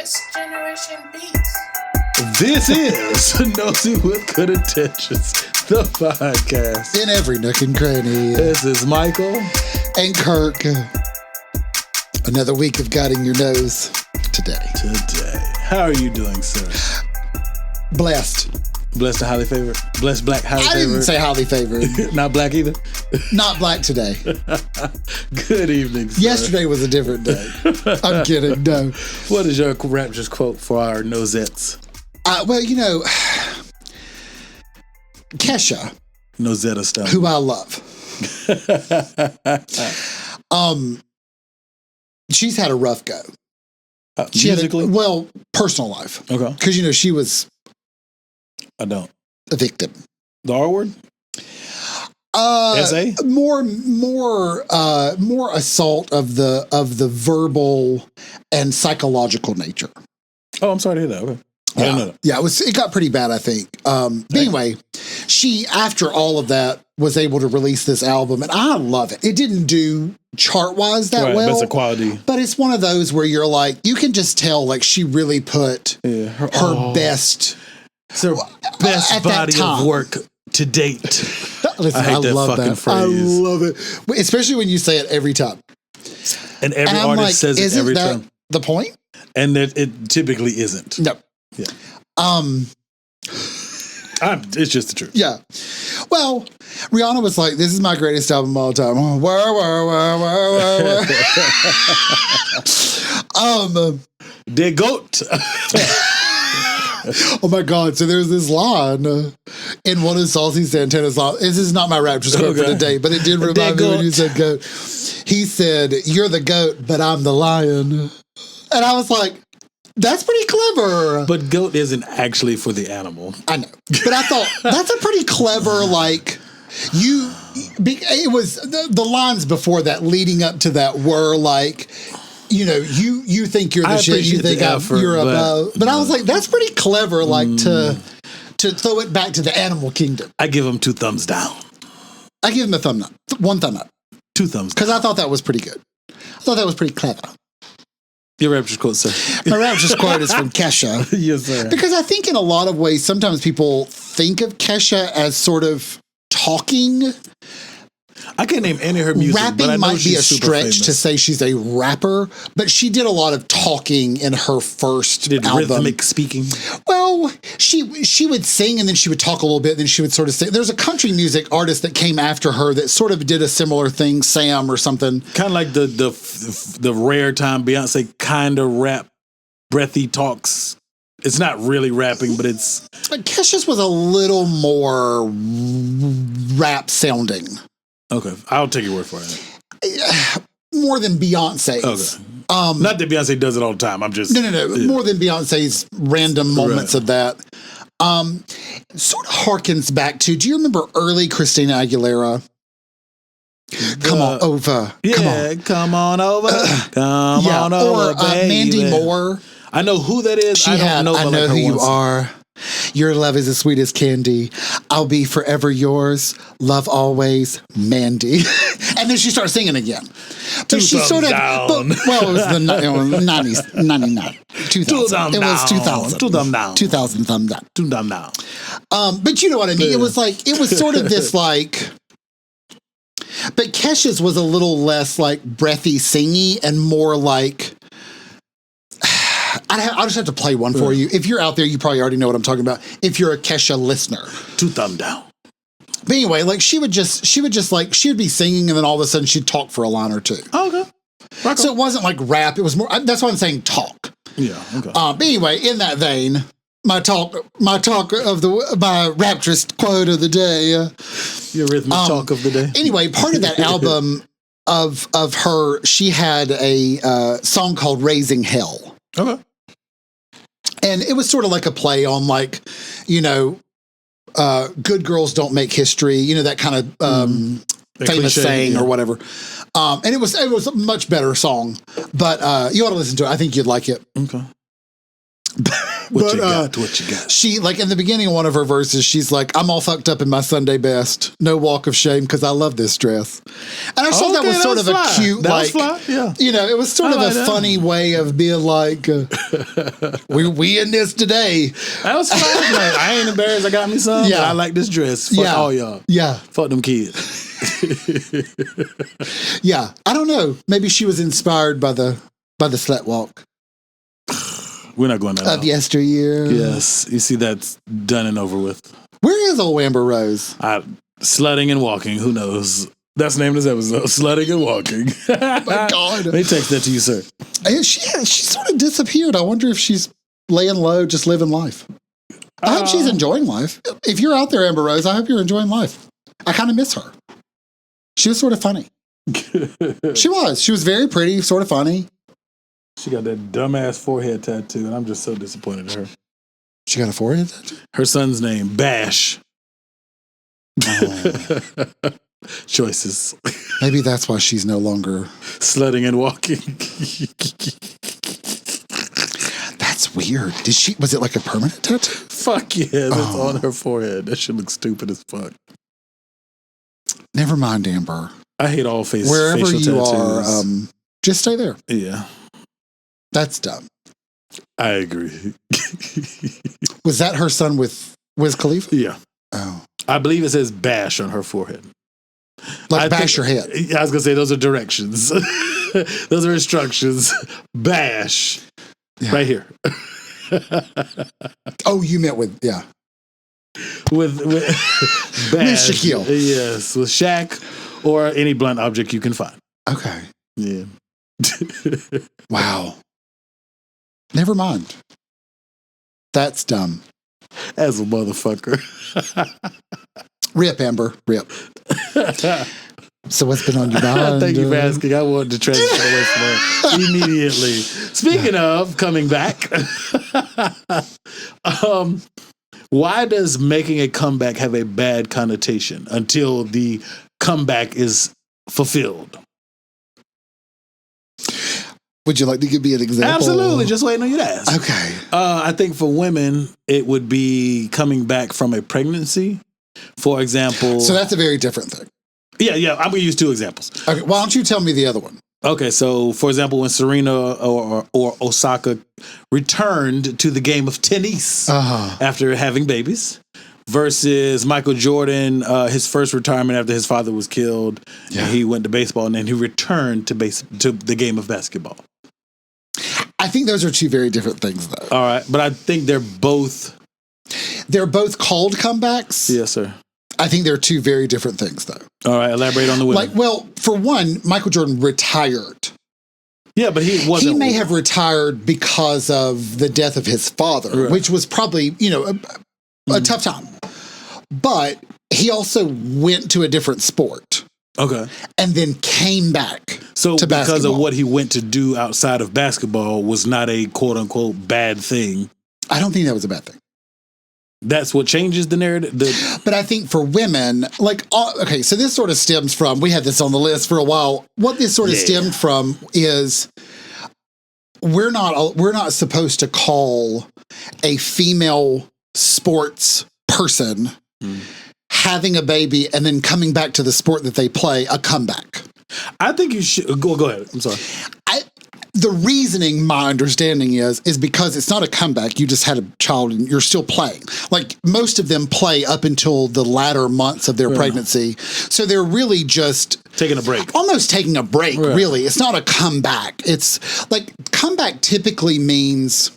It's Generation Beats. This is Nosey with Good Intentions, the podcast. In every nook and cranny. This is Michael. And Kirk. Another week of guiding your nose today. How are you doing, sir? Blessed. Blessed and highly favored? Blessed, black, highly favored? I didn't say highly favored. Not black either? Not black today. Good evening, sir. Yesterday was a different day. I'm kidding. No. What is your raptress quote for our nosettes? Well, you know, Kesha. Nosetta stuff. Who I love. She's had a rough go. Musically? Personal life. Okay. Because, you know, she was I don't. a victim. The R word? S.A.? More assault of the verbal and psychological nature. Oh, I'm sorry to hear that. Okay. I didn't know that. Yeah, it got pretty bad, I think. But anyway, she, after all of that, was able to release this album, and I love it. It didn't do chart-wise that well. But it's a quality. But it's one of those where you're like, you can just tell, like, she really put her best. It's her best body of work to date. Listen, I love that phrase. I love it. Especially when you say it every time. And every artist says it every time. Isn't that the point? And it typically isn't. No. Yeah. It's just the truth. Yeah. Well, Rihanna was like, "This is my greatest album of all time." The GOAT. Oh my God. So there's this line in one of Saucy Santana's songs. This is not my raptress quote for the day, but it did remind me when you said goat. He said, "You're the goat, but I'm the lion." And I was like, that's pretty clever. But goat isn't actually for the animal. I know. But I thought, that's a pretty clever, like, it was, the lines before that leading up to that were like, you know, you think you're the shit, you think you're above. But I was like, that's pretty clever, like, to throw it back to the animal kingdom. I give him 2 thumbs down. I give him a thumb up. 1 thumb up. 2 thumbs down. Because I thought that was pretty good. I thought that was pretty clever. Your raptress quote, sir. My raptress quote is from Kesha. Yes, sir. Because I think in a lot of ways, sometimes people think of Kesha as sort of talking. I can't name any of her music, Rapping but I know might be a super stretch famous. to say she's a rapper, but she did a lot of talking in her first album. Rhythmic speaking? Well, she would sing and then she would talk a little bit, then she would sort of say. There's a country music artist that came after her that sort of did a similar thing, Sam or something. Kind of like the rare time Beyonce kind of rap, breathy talks. It's not really rapping, but it's... Kesha's was a little more rap sounding. Okay, I'll take your word for it. More than Beyonce's. Okay. Not that Beyonce does it all the time. I'm just... No. Yeah. More than Beyonce's random moments of that. Sort of harkens back to, do you remember early Christina Aguilera? Come on over. Yeah, come on over. Come on over, or baby. Mandy Moore. I know who that is. I know who you are. Your love is as sweet as candy. I'll be forever yours. Love always, Mandy. And then she starts singing again. But she sort of, it was the 90s, 99, 2000. It was 2000. 2000 thumb down. 2 thumb down. But you know what I mean? It was sort of this like, but Kesha's was a little less like breathy singy and more like, I'll just have to play one for you. If you're out there, you probably already know what I'm talking about. If you're a Kesha listener. 2 thumb down. But anyway, like she would be singing and then all of a sudden she'd talk for a line or two. Oh, okay. So it wasn't like rap. It was more, that's why I'm saying talk. Yeah. Okay. But anyway, in that vein, my raptress quote of the day. Your rhythmic talk of the day. Anyway, part of that album of her, she had a song called Raising Hell. Okay. And it was sort of like a play on like, you know, good girls don't make history, you know, that kind of famous saying or whatever. And it was a much better song, but you ought to listen to it. I think you'd like it. Okay. What you got? What you got? She, like, in the beginning of one of her verses, she's like, I'm all fucked up in my Sunday best. No walk of shame because I love this dress. And I thought that was sort of a cute, like, you know, it was sort of a funny way of being like, we in this today. That was fun. Like, I ain't embarrassed. I got me some. Yeah. I like this dress. Fuck all y'all. Yeah. Fuck them kids. Yeah. I don't know. Maybe she was inspired by the slut walk. We're not going that of yesteryear. Yes. You see, that's done and over with. Where is old Amber Rose? Slutting and walking. Who knows? That's the name of this episode. Slutting and walking. Oh my God. Let me text that to you, sir. She sort of disappeared. I wonder if she's laying low, just living life. I hope she's enjoying life. If you're out there, Amber Rose, I hope you're enjoying life. I kind of miss her. She was sort of funny. She was very pretty, sort of funny. She got that dumbass forehead tattoo, and I'm just so disappointed in her. She got a forehead tattoo? Her son's name, Bash. Oh. Choices. Maybe that's why she's no longer slutting and walking. That's weird. Was it like a permanent tattoo? Fuck yeah, it's on her forehead. That shit looks stupid as fuck. Never mind, Amber. I hate all wherever facial you tattoos. Are, just stay there. Yeah. That's dumb. I agree. Was that her son with Wiz Khalifa? Yeah. Oh. I believe it says Bash on her forehead. Like bash your head. I was going to say those are directions. Those are instructions. Bash. Yeah. Right here. Oh, you meant with, yeah. With Bash. With Shaquille. Yes, with Shaq or any blunt object you can find. Okay. Yeah. Wow. Never mind. That's dumb. As a motherfucker. Rip, Amber. Rip. So what's been on your mind? Thank you for asking. I wanted to transition away from her immediately. Speaking of coming back, why does making a comeback have a bad connotation until the comeback is fulfilled? Would you like to give me an example? Absolutely. Just waiting on you to ask. Okay. I think for women, it would be coming back from a pregnancy, for example. So that's a very different thing. Yeah. I'm going to use two examples. Okay. Why don't you tell me the other one? Okay. So, for example, when Serena or Osaka returned to the game of tennis after having babies versus Michael Jordan, his first retirement after his father was killed. Yeah. And he went to baseball and then he returned to the game of basketball. I think those are two very different things, though. All right. But I think they're both called comebacks. Yes, sir. I think they're two very different things, though. All right. Elaborate on the women. Well, for one, Michael Jordan retired. Yeah, but he wasn't. He may have retired because of the death of his father, which was probably, a tough time. But he also went to a different sport. Okay. And then came back to basketball. Because of what he went to do outside of basketball was not a quote-unquote bad thing. I don't think that was a bad thing. That's what changes the narrative? But I think for women, so this sort of stems from, we had this on the list for a while. What this sort of stemmed from is we're not supposed to call a female sports person having a baby and then coming back to the sport that they play a comeback. I think you should go ahead. I'm sorry. The reasoning, my understanding is because it's not a comeback. You just had a child and you're still playing. Like most of them play up until the latter months of their pregnancy. So they're really just taking a break. Almost taking a break, really. It's not a comeback. It's like comeback typically means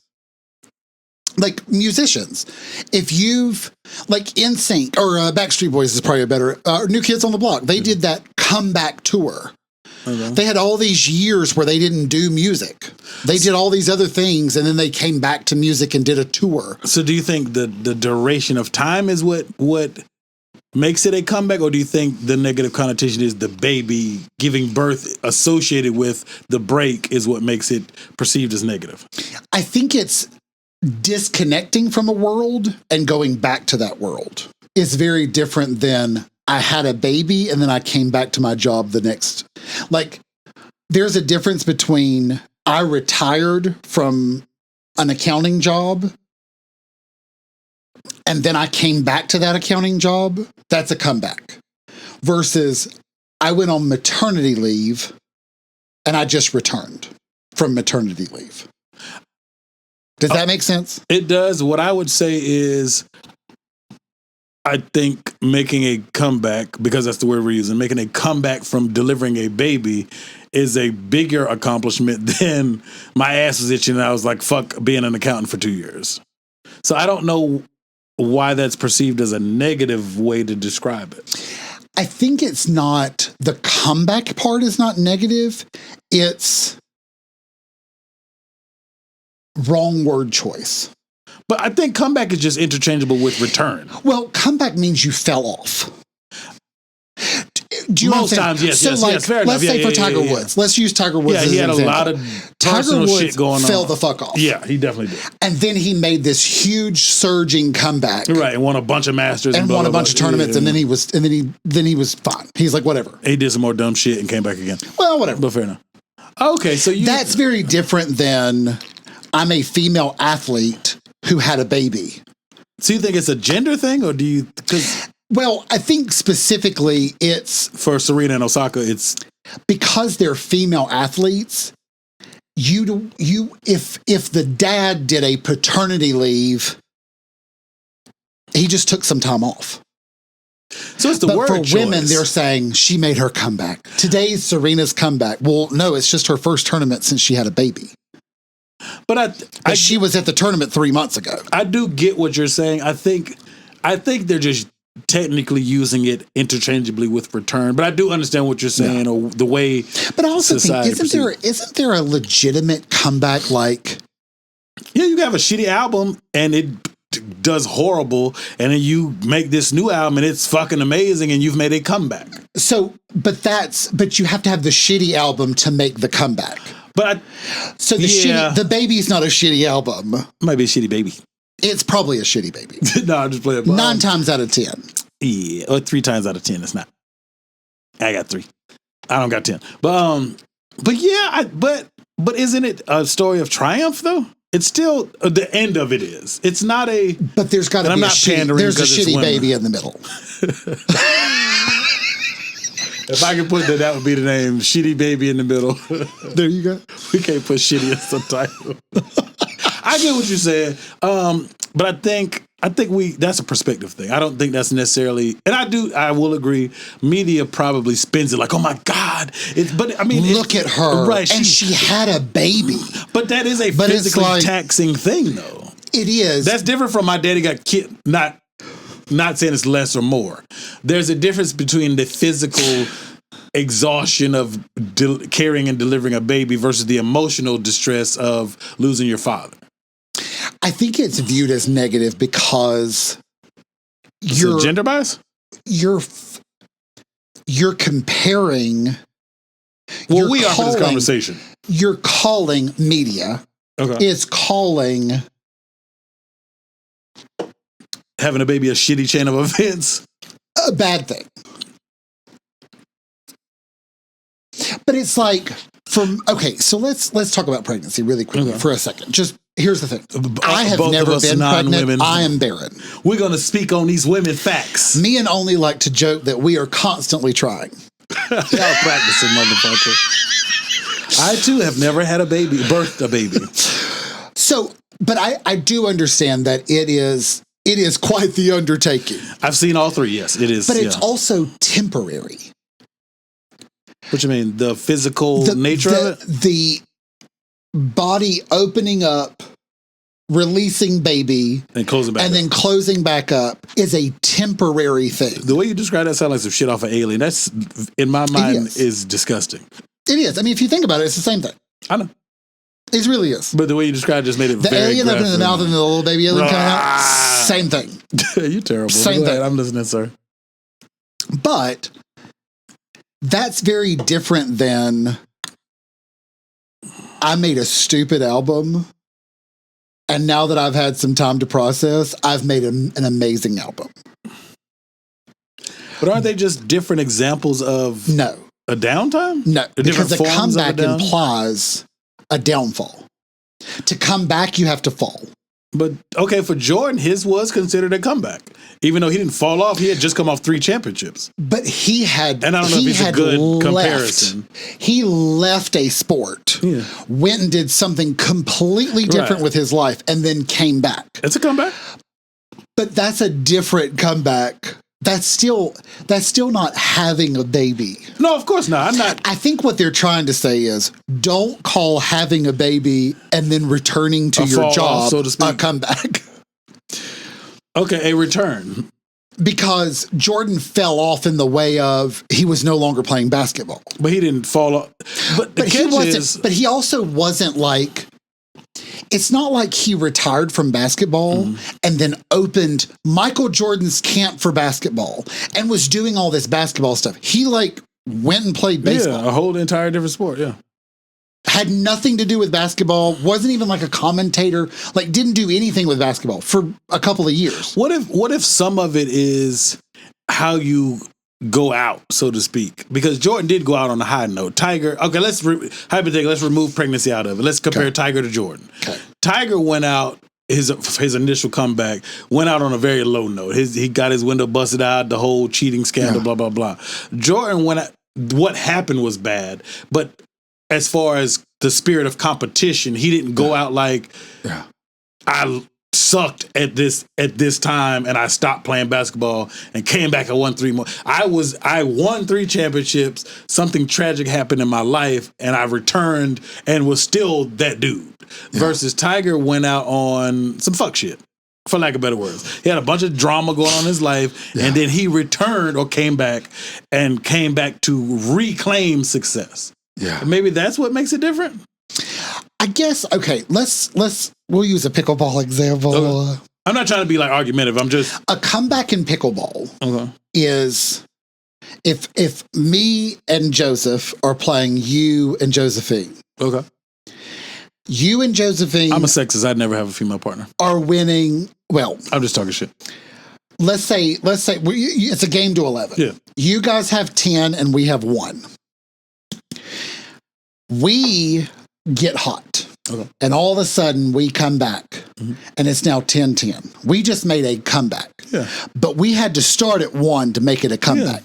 like musicians. If you've like NSYNC or Backstreet Boys is probably a better, New Kids on the Block. They did that comeback tour. Okay. They had all these years where they didn't do music. They did all these other things, and then they came back to music and did a tour. So do you think the duration of time is what makes it a comeback, or do you think the negative connotation is the baby giving birth associated with the break is what makes it perceived as negative? I think it's disconnecting from a world and going back to that world is very different than I had a baby and then I came back to my job the next. Like, there's a difference between I retired from an accounting job and then I came back to that accounting job, that's a comeback. Versus I went on maternity leave and I just returned from maternity leave. Does that make sense? It does. What I would say is, I think making a comeback, because that's the word we're using, making a comeback from delivering a baby is a bigger accomplishment than my ass was itching and I was like, fuck being an accountant for 2 years. So I don't know why that's perceived as a negative way to describe it. I think it's not, the comeback part is not negative. It's wrong word choice. But I think comeback is just interchangeable with return. Well, comeback means you fell off. Do you Most times, yes, so yes, like, yes, fair enough. let's say for Tiger Woods. Let's use Tiger Woods as he had an example. a lot of Tiger personal Woods shit going on. fell the fuck off. Yeah, he definitely did. And then he made this huge surging comeback. Right, and won a bunch of Masters. And blah, won a blah, bunch blah. of tournaments, and then he was fine. He's like, whatever. He did some more dumb shit and came back again. Well, whatever. But fair enough. Okay, so that's very different than I'm a female athlete who had a baby. So you think it's a gender thing, or do you? Well, I think specifically it's for Serena and Osaka. It's because they're female athletes. If the dad did a paternity leave, he just took some time off. So it's the but word for choice. women, they're saying she made her comeback. Today's Serena's comeback. Well, no, it's just her first tournament since she had a baby. But she was at the tournament 3 months ago. I do get what you're saying. I think they're just technically using it interchangeably with return. But I do understand what you're saying, or the way. But I also think isn't there a legitimate comeback? Like, yeah, you can have a shitty album and it does horrible, and then you make this new album and it's fucking amazing, and you've made a comeback. So, but you have to have the shitty album to make the comeback. But the baby's not a shitty album. Might be a shitty baby. It's probably a shitty baby. No, I'm just playing. 9 times out of 10. Yeah, or 3 times out of 10. It's not. I got 3. I don't got 10. But yeah, but isn't it a story of triumph though? It's still the end of it is. It's not a. But there's got to be there's a shitty baby in the middle. If I could put that would be the name. Shitty Baby in the Middle. There you go. We can't put shitty as the title. I get what you're saying. But I think that's a perspective thing. I don't think that's necessarily, and I will agree, media probably spins it like, oh my God. But I mean, look at her. Right. And she had a baby. But that is a physically taxing thing though. It is. That's different from my daddy got kid, not saying it's less or more. There's a difference between the physical exhaustion of carrying and delivering a baby versus the emotional distress of losing your father. I think it's viewed as negative because you're gender bias. You're comparing. Well, we are for this conversation. You're calling media. Okay. Is calling having a baby a shitty chain of events. A bad thing. But it's like so let's talk about pregnancy really quickly for a second. Just here's the thing. I have never been pregnant. I am barren. We're going to speak on these women facts. Me and Only like to joke that we are constantly trying. Y'all practicing, motherfucker. I too have never had birthed a baby. So, but I do understand that it is quite the undertaking. I've seen all 3. Yes, it is. But it's also temporary. What you mean? The physical nature of it? The body opening up, releasing baby, and closing back and then closing back up is a temporary thing. The way you describe that sounds like some shit off of Alien. That's, in my mind, is disgusting. It is. I mean, if you think about it, it's the same thing. I know. It really is. But the way you described it just made it the very alien graphic. opening the mouth and the little baby alien coming out, same thing. You're terrible. Same thing. I'm listening, sir. But that's very different than I made a stupid album, and now that I've had some time to process, I've made an amazing album. But aren't they just different examples of a downtime? No, because a comeback implies a downfall. To come back, you have to fall. But okay, for Jordan, his was considered a comeback. Even though he didn't fall off, he had just come off 3 championships. But he had, and I don't know if he's a good comparison. He left a sport, went and did something completely different with his life, and then came back. It's a comeback. But that's a different comeback. That's still not having a baby. No, of course not. I'm not. I think what they're trying to say is don't call having a baby and then returning to your job so to speak. A comeback. Okay, a return. Because Jordan fell off in the way of he was no longer playing basketball. But he didn't fall off. But he also wasn't like, it's not like he retired from basketball and then opened Michael Jordan's camp for basketball and was doing all this basketball stuff. He like went and played baseball. Yeah, a whole entire different sport, yeah. Had nothing to do with basketball, wasn't even like a commentator, like didn't do anything with basketball for a couple of years. What if some of it is how you go out, so to speak? Because Jordan did go out on a high note. Tiger, okay, let's remove pregnancy out of it. Let's compare Tiger to Jordan. Okay. Tiger went out, his initial comeback, went out on a very low note. He got his window busted out, the whole cheating scandal, blah, blah, blah. Jordan went out, what happened was bad, but as far as the spirit of competition, he didn't go out like, I sucked at this time and I stopped playing basketball and came back and won 3 more. I won 3 championships. Something tragic happened in my life and I returned and was still that dude. Versus Tiger went out on some fuck shit, for lack of better words. He had a bunch of drama going on in his life and then he returned or came back to reclaim success. Yeah. Maybe that's what makes it different. I guess, okay, we'll use a pickleball example. Okay. I'm not trying to be like argumentative. I'm just... A comeback in pickleball is if me and Joseph are playing you and Josephine. Okay. You and Josephine... I'm a sexist. I'd never have a female partner. Are winning... Well... I'm just talking shit. Let's say it's a game to 11. Yeah. You guys have 10 and we have 1. We get hot. Okay. And all of a sudden we come back and it's now 10-10. We just made a comeback. Yeah. But we had to start at 1 to make it a comeback.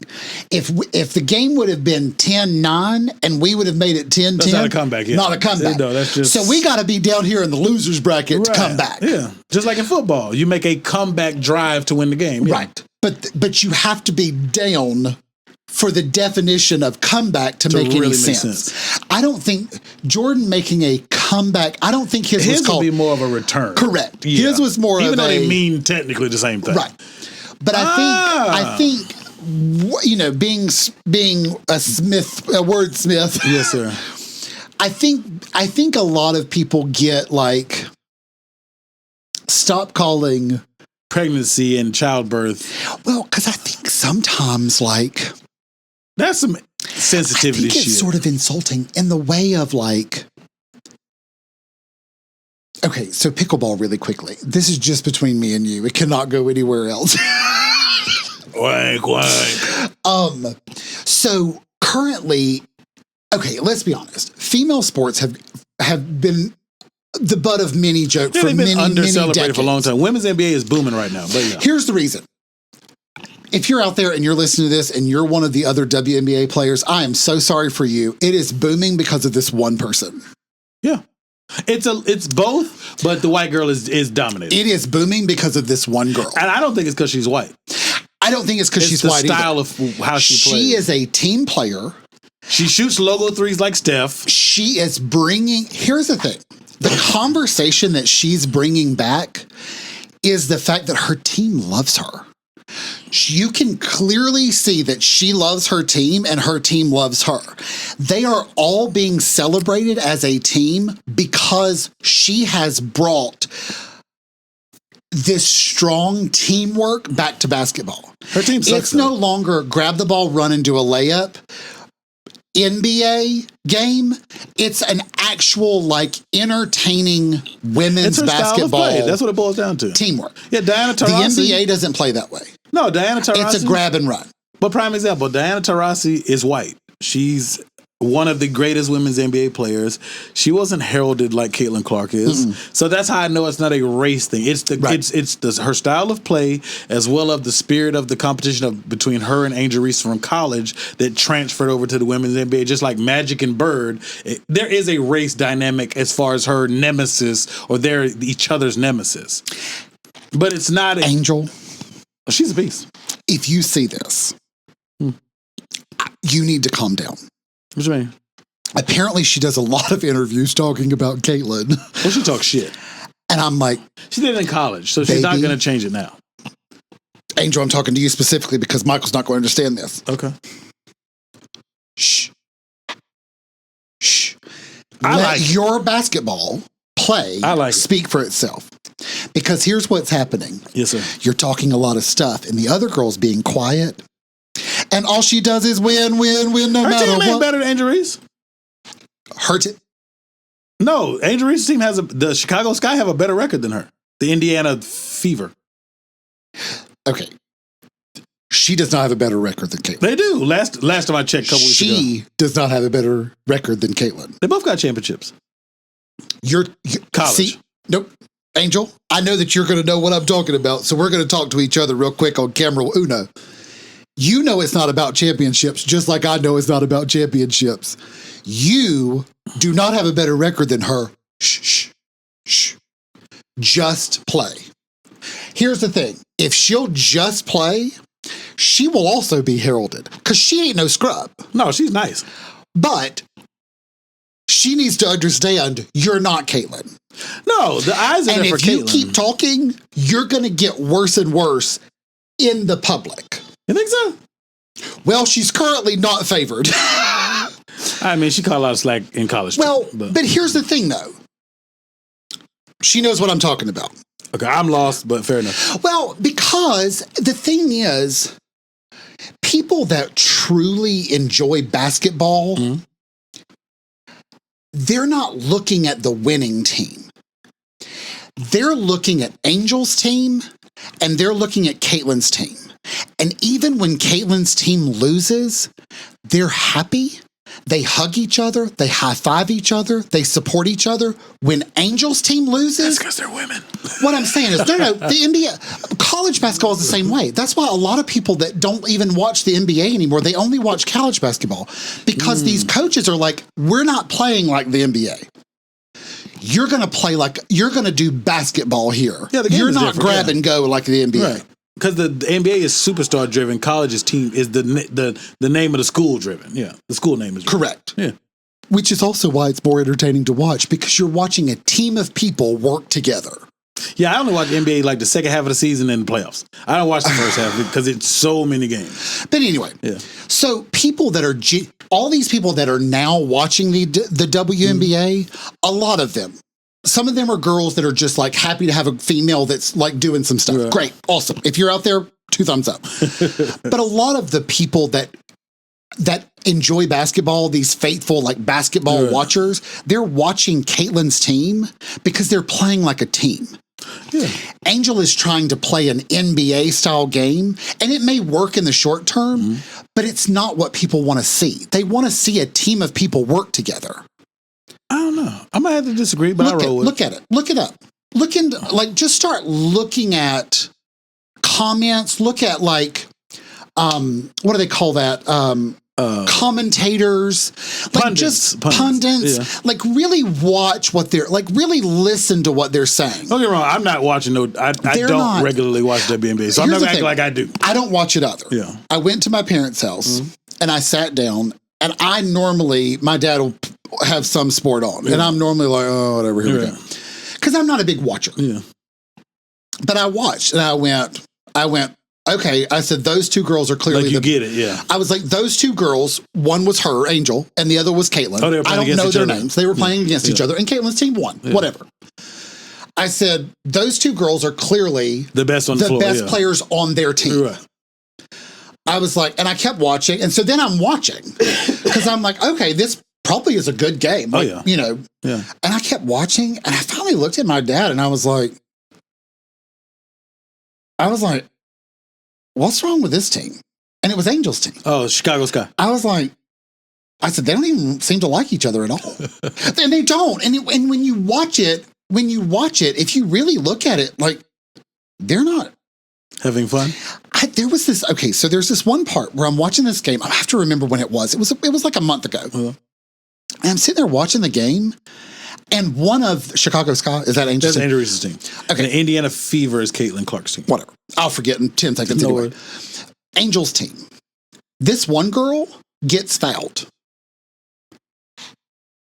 Yeah. If the game would have been 10-9 and we would have made it 10-10. That's not a comeback. Yeah. Not a comeback. No, that's just... So we got to be down here in the loser's bracket to come back. Yeah. Just like in football. You make a comeback drive to win the game. Yeah. Right. But you have to be down for the definition of comeback to make really any sense. I don't think Jordan making a comeback, I don't think his was called... would be more of a return. Correct. Yeah. His was more even of though they mean technically the same thing. Right. But I think you know, being a wordsmith. Yes, sir. I think a lot of people get like, stop calling pregnancy and childbirth. Well, because I think sometimes like... That's some sensitivity shit. I think it's sort of insulting in the way of like... Okay, so pickleball really quickly. This is just between me and you. It cannot go anywhere else. Wank. So currently, okay, let's be honest. Female sports have been the butt of many jokes for many under-celebrated for a long time. Women's NBA is booming right now. But yeah. Here's the reason. If you're out there and you're listening to this and you're one of the other WNBA players, I am so sorry for you. It is booming because of this one person. Yeah. It's both, but the white girl is dominating. It is booming because of this one girl. And I don't think it's because she's white. I don't think it's because she's white either. It's the style of how she plays. She is a team player. She shoots logo threes like Steph. She is bringing... Here's the thing. The conversation that she's bringing back is the fact that her team loves her. You can clearly see that she loves her team and her team loves her. They are all being celebrated as a team because she has brought this strong teamwork back to basketball. Her team sucks. It's no longer grab the ball, run and do a layup. NBA game, it's an actual like entertaining women's basketball. That's what it boils down to. Teamwork. Yeah, Diana Taurasi. The NBA doesn't play that way. No, Diana Taurasi. It's a grab and run. But prime example, Diana Taurasi is white. She's one of the greatest women's NBA players. She wasn't heralded like Caitlin Clark is. So that's how I know it's not a race thing. It's her style of play as well as the spirit of the competition between her and Angel Reese from college that transferred over to the women's NBA. Just like Magic and Bird, there is a race dynamic as far as her nemesis or they're each other's nemesis. But it's not Angel. She's a beast. If you see this, you need to calm down. What do you mean? Apparently, she does a lot of interviews talking about Caitlin. Well, she talks shit. And I'm like... She did it in college, so she's not going to change it now. Angel, I'm talking to you specifically because Michael's not going to understand this. Okay. Shh. Let your basketball play speak for itself. Because here's what's happening. Yes, sir. You're talking a lot of stuff, and the other girl's being quiet. And all she does is win, no matter what. Her team ain't better than Angel Reese. Her team? No, Angel Reese's team the Chicago Sky have a better record than her. The Indiana Fever. Okay. She does not have a better record than Caitlin. They do. Last time I checked a couple weeks ago. She does not have a better record than Caitlin. They both got championships. You're college. See, nope. Angel, I know that you're going to know what I'm talking about, so we're going to talk to each other real quick on camera uno. You know it's not about championships, just like I know it's not about championships. You do not have a better record than her. Shh. Just play. Here's the thing. If she'll just play, she will also be heralded because she ain't no scrub. No, she's nice. But she needs to understand you're not Caitlin. No, the eyes are there for Caitlin. And if you keep talking, you're going to get worse and worse in the public. You think so? Well, she's currently not favored. I mean, she caught a lot of slack in college. Well, but here's the thing, though. She knows what I'm talking about. Okay, I'm lost, but fair enough. Well, because the thing is, people that truly enjoy basketball, they're not looking at the winning team. They're looking at Angel's team, and they're looking at Caitlin's team. And even when Caitlin's team loses, they're happy. They hug each other. They high-five each other. They support each other. When Angel's team loses... That's because they're women. What I'm saying is, no, the NBA... College basketball is the same way. That's why a lot of people that don't even watch the NBA anymore, they only watch college basketball. Because these coaches are like, we're not playing like the NBA. You're going to play like... You're going to do basketball here. Yeah, the game You're is not grab and go like the NBA. Right. Because the NBA is superstar driven, college's team is the name of the school driven. Yeah, the school name is driven. Correct. Yeah, which is also why it's more entertaining to watch because you're watching a team of people work together. Yeah, I only watch NBA like the second half of the season and the playoffs. I don't watch the first half because it's so many games. But anyway, so people that are all these people that are now watching the WNBA, a lot of them. Some of them are girls that are just like happy to have a female that's like doing some stuff. Right. Great. Awesome. If you're out there, 2 thumbs up. But a lot of the people that enjoy basketball, these faithful like basketball watchers, they're watching Caitlin's team because they're playing like a team. Yeah. Angel is trying to play an NBA style game, and it may work in the short term, but it's not what people want to see. They want to see a team of people work together. I don't know. I might have to disagree, but I roll with it. Look at it. Look it up. Look into, like, just start looking at comments. Look at, like, what do they call that? Commentators. Like, pundits. Pundits. Yeah. Like, really watch what they're, like, really listen to what they're saying. Don't get me wrong. I'm not watching I don't regularly watch WNBA, so I'm not going to act like I do. I don't watch it either. Yeah. I went to my parents' house, and I sat down, and my dad will have some sport on. And I'm normally like, oh, whatever, here we go. Because I'm not a big watcher. Yeah. But I watched and I went, okay. I said, those 2 girls are clearly like you get it, yeah. I was like, those 2 girls, one was her, Angel, and the other was Caitlin. Oh, they were playing I don't know their other. names. They were playing against each other, and Caitlin's team won. Yeah. Whatever. I said, those 2 girls are clearly the best on the floor, best players on their team. Right. I was like, and I kept watching. And so then I'm watching because I'm like, okay, this probably is a good game. Like, you know. Yeah. And I kept watching, and I finally looked at my dad, and I was like, what's wrong with this team? And it was Angel's team. Oh, Chicago Sky. I was like, I said, they don't even seem to like each other at all. And they don't. And when you watch it, if you really look at it, like, they're not having fun. So there's this one part where I'm watching this game. I have to remember when it was. It was like a month ago. And I'm sitting there watching the game, and one of Chicago Sky, is that Angel's team? That's Andrew Reese's team. Okay. And Indiana Fever is Caitlin Clark's team. Whatever. I'll forget in 10 seconds anyway. Angel's team. This one girl gets fouled.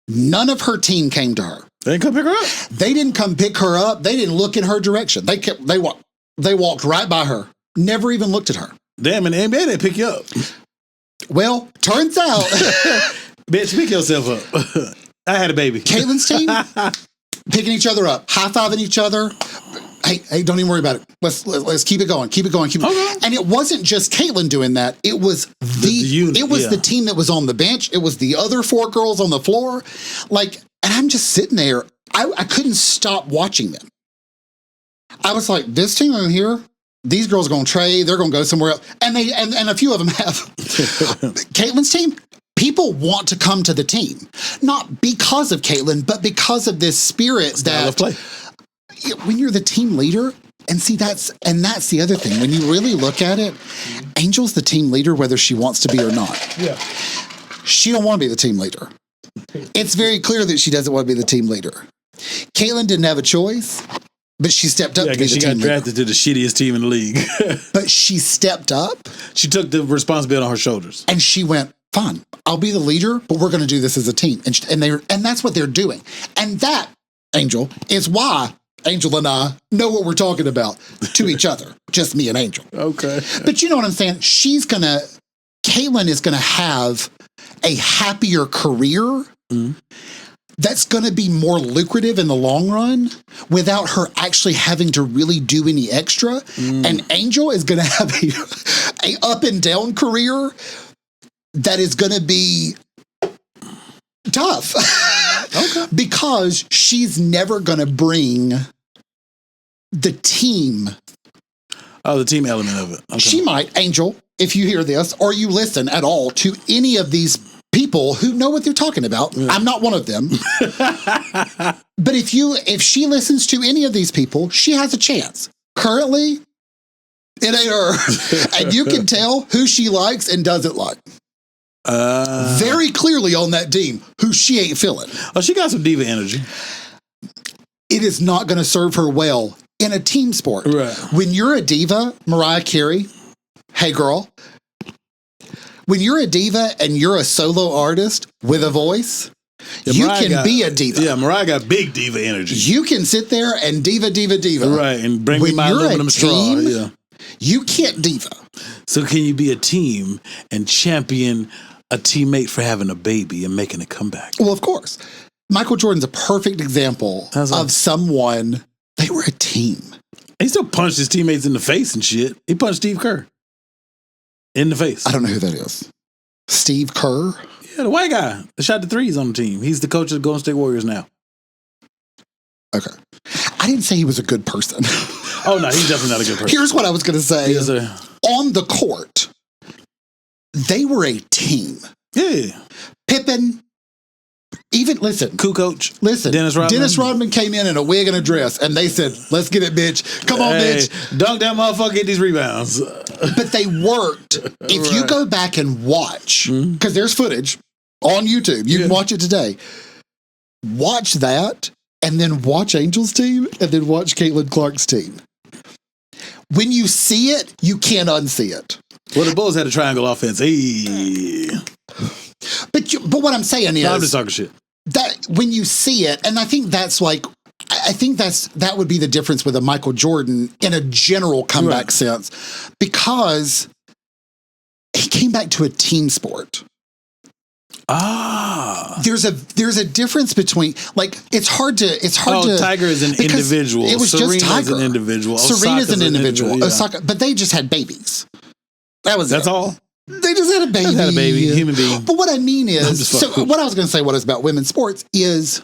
None of her team came to her. They didn't come pick her up? They didn't come pick her up. They didn't look in her direction. They walked right by her. Never even looked at her. Damn, in the NBA, they pick you up. Well, turns out... Bitch, pick yourself up. I had a baby. Caitlin's team, picking each other up, high-fiving each other. Hey, don't even worry about it. Let's keep it going. Keep it going. Okay. And it wasn't just Caitlin doing that. It was the team that was on the bench. It was the other 4 girls on the floor. Like, and I'm just sitting there. I couldn't stop watching them. I was like, this team over here, these girls are going to trade. They're going to go somewhere else. And a few of them have. Caitlin's team, people want to come to the team. Not because of Caitlin, but because of this spirit Style of play. When you're the team leader, and see, that's the other thing. When you really look at it, Angel's the team leader, whether she wants to be or not. Yeah. She don't want to be the team leader. It's very clear that she doesn't want to be the team leader. Caitlin didn't have a choice, but she stepped up to be the team leader. She got drafted to the shittiest team in the league. But she stepped up. She took the responsibility on her shoulders. And she went, fine, I'll be the leader, but we're going to do this as a team. And that's what they're doing. And that, Angel, is why Angel and I know what we're talking about to each other. Just me and Angel. Okay. But you know what I'm saying? Caitlin is going to have a happier career that's going to be more lucrative in the long run without her actually having to really do any extra. And Angel is going to have a up and down career that is going to be tough. Okay. Because she's never going to bring the team. Oh, the team element of it. Okay. She might, Angel, if you hear this or you listen at all to any of these people who know what they're talking about. Yeah. I'm not one of them. But if she listens to any of these people, she has a chance. Currently, it ain't her. And you can tell who she likes and doesn't like. Very clearly on that team, who she ain't feeling. Oh, she got some diva energy. It is not going to serve her well in a team sport. Right. When you're a diva, Mariah Carey, hey girl, when you're a diva and you're a solo artist with a voice, you can be a diva. Yeah, Mariah got big diva energy. You can sit there and diva. Right, and bring me my aluminum straw. Yeah. You can't diva. So can you be a team and champion a teammate for having a baby and making a comeback? Well, of course. Michael Jordan's a perfect example of someone, they were a team. He still punched his teammates in the face and shit. He punched Steve Kerr in the face. I don't know who that is. Steve Kerr? Yeah, the white guy that shot the threes on the team. He's the coach of the Golden State Warriors now. Okay. I didn't say he was a good person. Oh, no, he's definitely not a good person. Here's what I was going to say. On the court, they were a team. Yeah. Pippen, even, listen. Coach. Listen. Dennis Rodman came in a wig and a dress, and they said, let's get it, bitch. Come on, bitch. Dunk that motherfucker, get these rebounds. But they worked. If you go back and watch, because there's footage on YouTube. You can watch it today. Watch that, and then watch Angel's team, and then watch Caitlin Clark's team. When you see it, you can't unsee it. Well, the Bulls had a triangle offense. Hey. But what I'm saying is, I'm just talking shit. That when you see it, and I think that would be the difference with a Michael Jordan in a general comeback sense, because he came back to a team sport. There's a difference between, like, it's hard to Tiger is an individual. It was Serena's just Tiger. An individual. Serena's an individual. Yeah. Osaka, but they just had babies. That's all. They just had a baby. Had a baby, human being. But what I mean is, what I was going to say, what is about women's sports is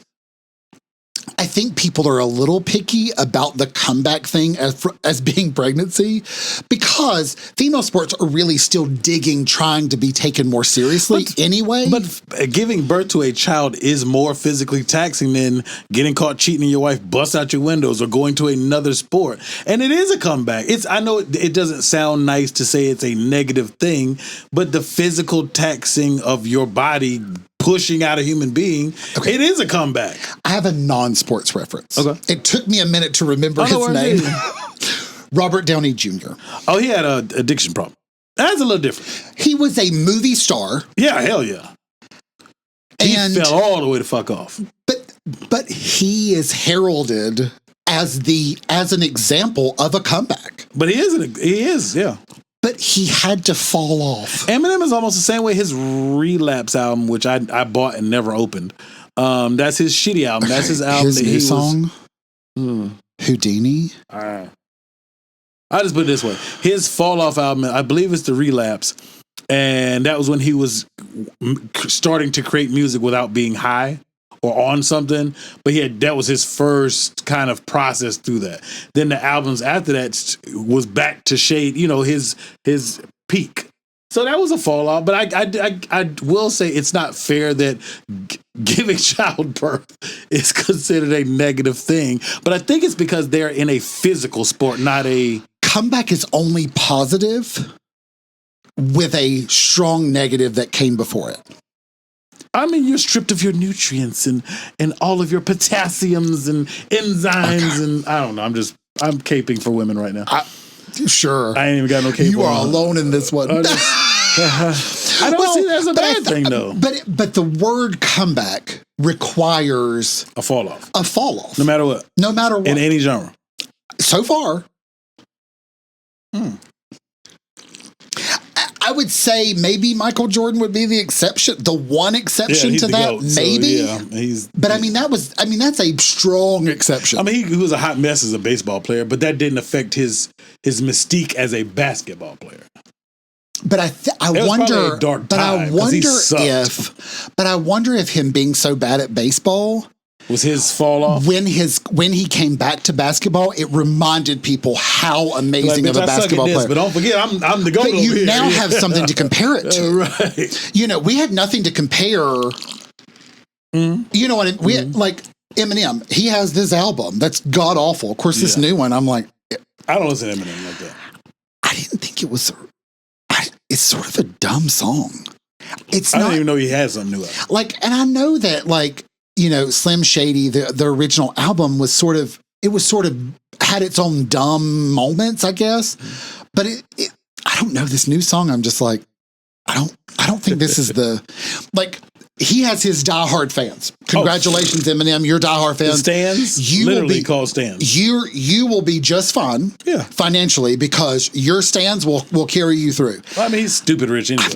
I think people are a little picky about the comeback thing as being pregnancy, because female sports are really still digging, trying to be taken more seriously anyway. But giving birth to a child is more physically taxing than getting caught cheating and your wife busts out your windows or going to another sport. And it is a comeback. I know it doesn't sound nice to say it's a negative thing, but the physical taxing of your body pushing out a human being, it is a comeback. I have a non-sports reference. Okay. It took me a minute to remember his name. Robert Downey Jr. Oh, he had an addiction problem. That's a little different. He was a movie star. Yeah, hell yeah. He fell all the way to fuck off. But he is heralded as an example of a comeback. But he is, yeah. But he had to fall off. Eminem is almost the same way. His Relapse album, which I bought and never opened, that's his shitty album. That's his album. His new song, Houdini. I'll just put it this way. His fall off album, I believe it's the Relapse, and that was when he was starting to create music without being high or on something, but that was his first kind of process through that. Then the albums after that was back to shade, his peak. So that was a fall off, but I will say it's not fair that giving childbirth is considered a negative thing, but I think it's because they're in a physical sport, not a... Comeback is only positive with a strong negative that came before it. I mean, you're stripped of your nutrients and all of your potassiums and enzymes, and I don't know. I'm caping for women right now. Sure. I ain't even got no cape. You are alone in this one. I don't see that as a bad thing, though. But the word comeback requires a fall off. A fall off. No matter what. No matter what. In any genre. So far. I would say maybe Michael Jordan would be the exception, the one exception to that, GOAT, maybe. So, but I mean, that's a strong exception. I mean, he was a hot mess as a baseball player, but that didn't affect his mystique as a basketball player. But I wonder if him being so bad at baseball was his fall off. When he came back to basketball, it reminded people how amazing of a basketball player. But don't forget, I'm the GOAT. But you now have something to compare it to, right? We had nothing to compare. You know what? Like Eminem, he has this album that's god awful. Of course, this new one, I'm like, I don't listen to Eminem like that. I didn't think it was. It's sort of a dumb song. I didn't even know he had something new out. And I know that Slim Shady, the original album was sort of had its own dumb moments, I guess. But I don't know, this new song, I'm just like, I don't think this is he has his diehard fans. Congratulations, Eminem, you're diehard fans. The stands, called stands. You will be just fine, financially, because your stands will carry you through. Well, I mean, he's stupid rich anyway.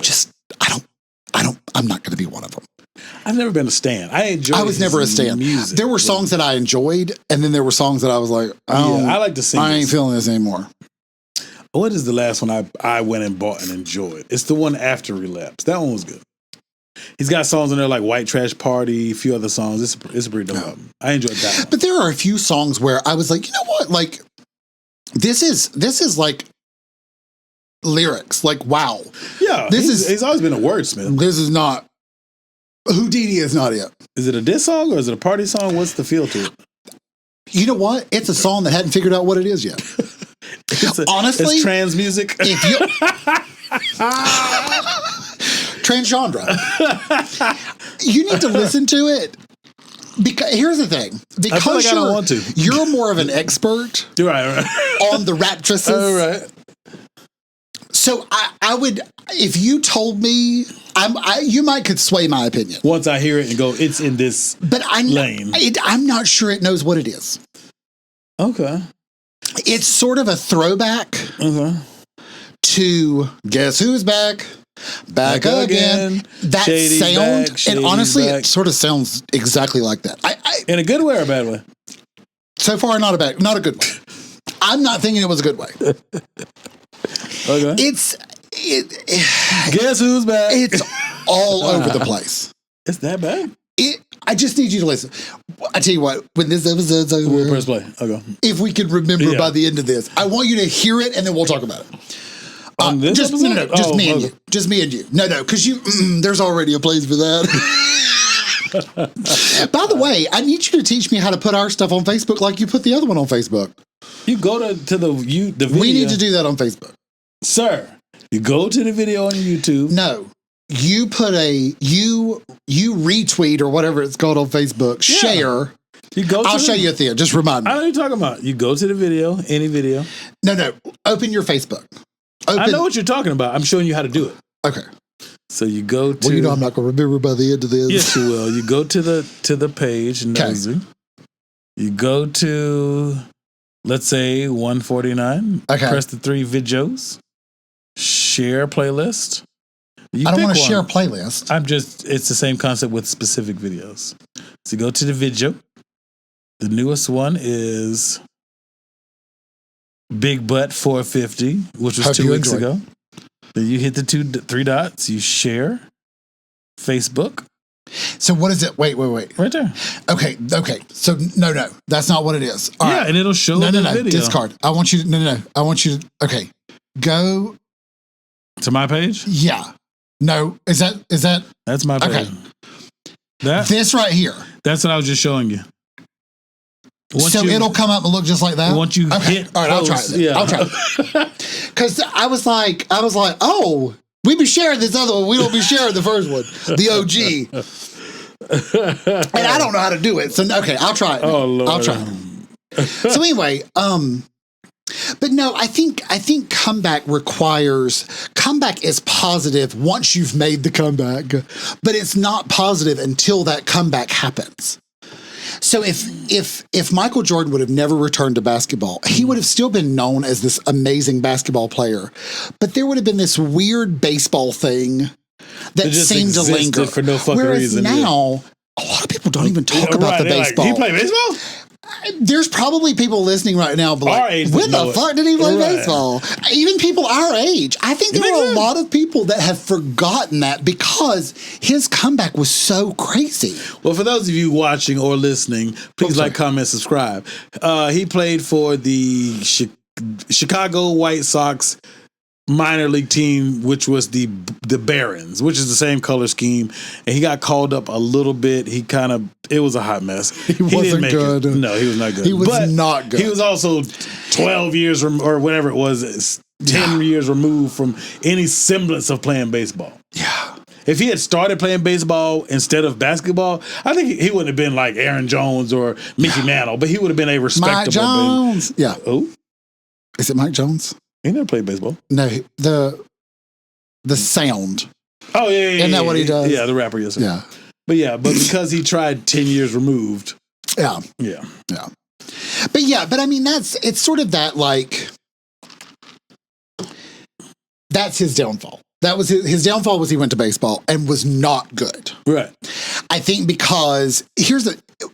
I'm not going to be one of them. I've never been a stan. I was never a stan. Music. There were songs that I enjoyed, and then there were songs that I was like, I like to sing. I ain't feeling this anymore. What is the last one I went and bought and enjoyed? It's the one after Relapse. That one was good. He's got songs in there like White Trash Party, a few other songs. It's a pretty dope album. I enjoyed that one. But there are a few songs where I was like, you know what? Like, this is like lyrics. Like, wow. Yeah. He's always been a wordsmith. This is not. Houdini is not it. Is it a diss song or is it a party song? What's the feel to it? You know what? It's a song that hadn't figured out what it is yet. Honestly, it's trans music. If you transgenre, you need to listen to it. Because here's the thing: because I don't want to. You're more of an expert, right. on the raptresses. Oh, right. So I would, if you told me, you could sway my opinion. Once I hear it and go, it's in this lane. I'm not sure it knows what it is. Okay. It's sort of a throwback to Guess Who's Back? Back again. That Shady's sound, back, and honestly, back. it sort of sounds exactly like that. In a good way or a bad way? So far, not a good way. I'm not thinking it was a good way. Okay. Guess who's back? It's all over the place. It's that bad? I just need you to listen. I tell you what, when this episode's over, We'll press play. Okay. If we could remember by the end of this, I want you to hear it and then we'll talk about it. Just me and you. Just me and you. No, because there's already a place for that. By the way, I need you to teach me how to put our stuff on Facebook like you put the other one on Facebook. You go to the video. We need to do that on Facebook. Sir, you go to the video on YouTube. No. You put you retweet or whatever it's called on Facebook, share. I'll show you at the end. Just remind me. I know what you're talking about. You go to the video, any video. No. Open your Facebook. I know what you're talking about. I'm showing you how to do it. Okay. So you go to. Well, I'm not going to remember by the end of this. Yes, you will. You go to the page, Nosey. You go to, let's say, 149. Okay. Press the 3 videos. Share playlist. I don't want to share a playlist. It's the same concept with specific videos. So you go to the video. The newest one is Big Butt 450, which was 2 weeks ago. Then you hit the 3 dots. You share Facebook. So what is it? Wait. Right there. Okay. So no, that's not what it is. All right. And it'll show the video. Discard. I want you to, I want you to, okay. Go. To my page? Yeah. No. Is that? That's my page. Okay. This right here. That's what I was just showing you. It'll come up and look just like that? Once you hit. All right, I'll try it. Yeah. I'll try it. Because I was like, oh, we be sharing this other one. We don't be sharing the first one, the OG. And I don't know how to do it. So, okay, I'll try it. Oh, Lord. I'll try it. So anyway, but no, I think comeback is positive once you've made the comeback, but it's not positive until that comeback happens. So if Michael Jordan would have never returned to basketball, he would have still been known as this amazing basketball player. But there would have been this weird baseball thing that seemed to linger. For no fucking Whereas reason. now, a lot of people don't even talk about the baseball. He played baseball? There's probably people listening right now like, when the fuck did he play baseball? Even people our age. I think there are a lot of people that have forgotten that because his comeback was so crazy. Well, for those of you watching or listening, please like, comment, subscribe. He played for the Chicago White Sox minor league team, which was the Barons, which is the same color scheme, and he got called up a little bit. It was a hot mess. He wasn't good. No, he was not good. He was not good. He was also 12 years or whatever it was, 10 years removed from any semblance of playing baseball. Yeah. If he had started playing baseball instead of basketball, I think he wouldn't have been like Aaron Jones or Mickey Mantle, but he would have been a respectable. Mike Jones. Yeah. Oh, is it Mike Jones? He never played baseball. No, the sound. Oh, yeah. Isn't that what he does? Yeah, the rapper, yes. Sir. Yeah. But because he tried 10 years removed. Yeah. Yeah. Yeah. But I mean, it's sort of that, like, that's his downfall. That was his downfall was he went to baseball and was not good. Right. I think because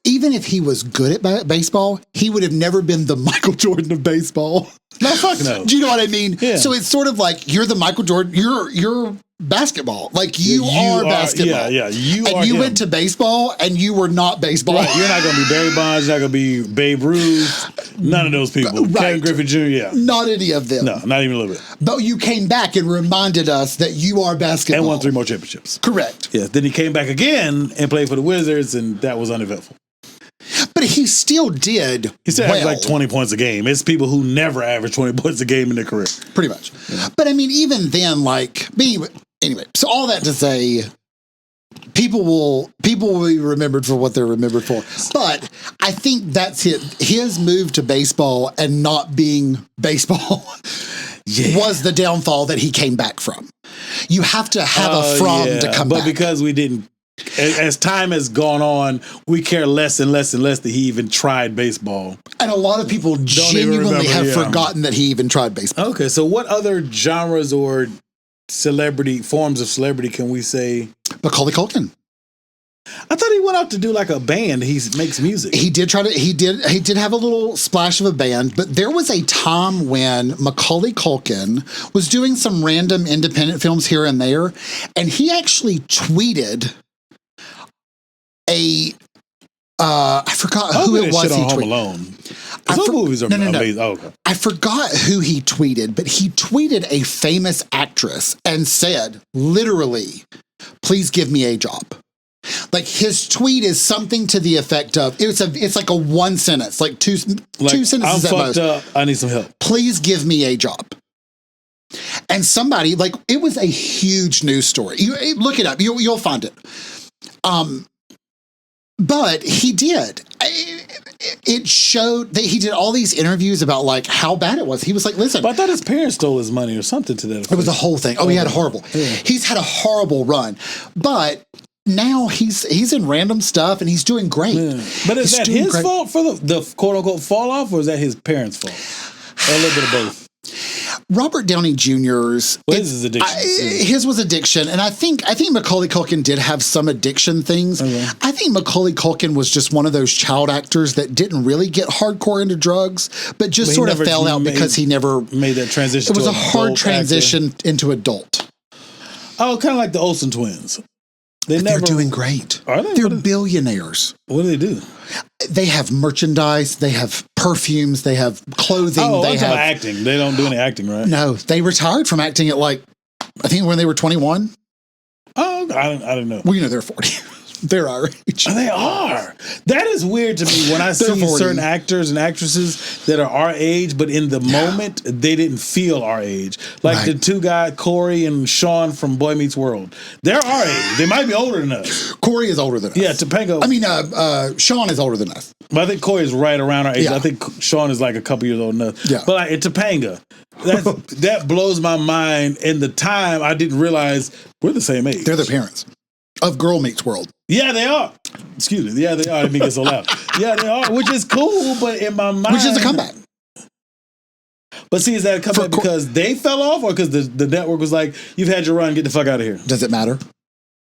even if he was good at baseball, he would have never been the Michael Jordan of baseball. No, fuck no. Do you know what I mean? Yeah. So it's sort of like you're the Michael Jordan. You're basketball. Like you are basketball. Yeah. You went to baseball and you were not baseball. Right. You're not going to be Barry Bonds. You're not going to be Babe Ruth. None of those people. Right. Ken Griffey Jr. Yeah. Not any of them. No, not even a little bit. But you came back and reminded us that you are basketball. And won 3 more championships. Correct. Yes. Then he came back again and played for the Wizards, and that was uneventful. But he still did. He still averaged like 20 points a game. It's people who never average 20 points a game in their career. Pretty much. Yeah. But I mean, even then, anyway, so all that to say, people will be remembered for what they're remembered for. But I think that's it. His move to baseball and not being baseball was the downfall that he came back from. You have to have to come back. But because we didn't, as time has gone on, we care less and less and less that he even tried baseball. And a lot of people genuinely have forgotten that he even tried baseball. Okay, so what other genres or forms of celebrity can we say? Macaulay Culkin. I thought he went out to do like a band. He makes music. He did have a little splash of a band, but there was a time when Macaulay Culkin was doing some random independent films here and there, and he actually tweeted I forgot who it was. He Home Alone. Those movies are amazing. Oh, okay. I forgot who he tweeted, but he tweeted a famous actress and said, literally, "Please give me a job." Like his tweet is something to the effect of it's like a one sentence, like two sentences I'm at fucked most. up. I need some help. Please give me a job. And somebody, like, it was a huge news story. You look it up. You'll find it. But he did. It showed that he did all these interviews about like how bad it was. He was like, "Listen." But I thought his parents stole his money or something to that effect. It was a whole thing. Oh, he had a horrible. Yeah. He's had a horrible run, but now he's in random stuff and he's doing great. Yeah. But is that his fault for the quote unquote fall off, or is that his parents' fault? Or a little bit of both. Robert Downey Jr.'s his addiction. His was addiction, and I think Macaulay Culkin did have some addiction things. Okay. I think Macaulay Culkin was just one of those child actors that didn't really get hardcore into drugs, but just sort of fell out because he never made that transition. It was a hard transition into adult. Oh, kind of like the Olsen twins. They're doing great. Are they? They're billionaires. What do they do? They have merchandise. They have perfumes. They have clothing. Oh, they have acting. They don't do any acting, right? No, they retired from acting at I think when they were 21. Oh, I don't know. Well, they're 40. They're our age. They are. That is weird to me when I see certain actors and actresses that are our age, but in the moment, they didn't feel our age. Like the two guys, Corey and Sean from Boy Meets World. They're our age. They might be older than us. Corey is older than us. Yeah, Topanga. I mean, Sean is older than us. But I think Corey is right around our age. Yeah. I think Sean is like a couple years older than us. Yeah. But like in Topanga, that blows my mind. In the time, I didn't realize we're the same age. They're the parents of Girl Meets World. Yeah, they are. Excuse me. Yeah, they are. Let me get so loud. Yeah, they are, which is cool, but in my mind... Which is a comeback. But see, is that a comeback because they fell off or because the network was like, you've had your run, get the fuck out of here? Does it matter?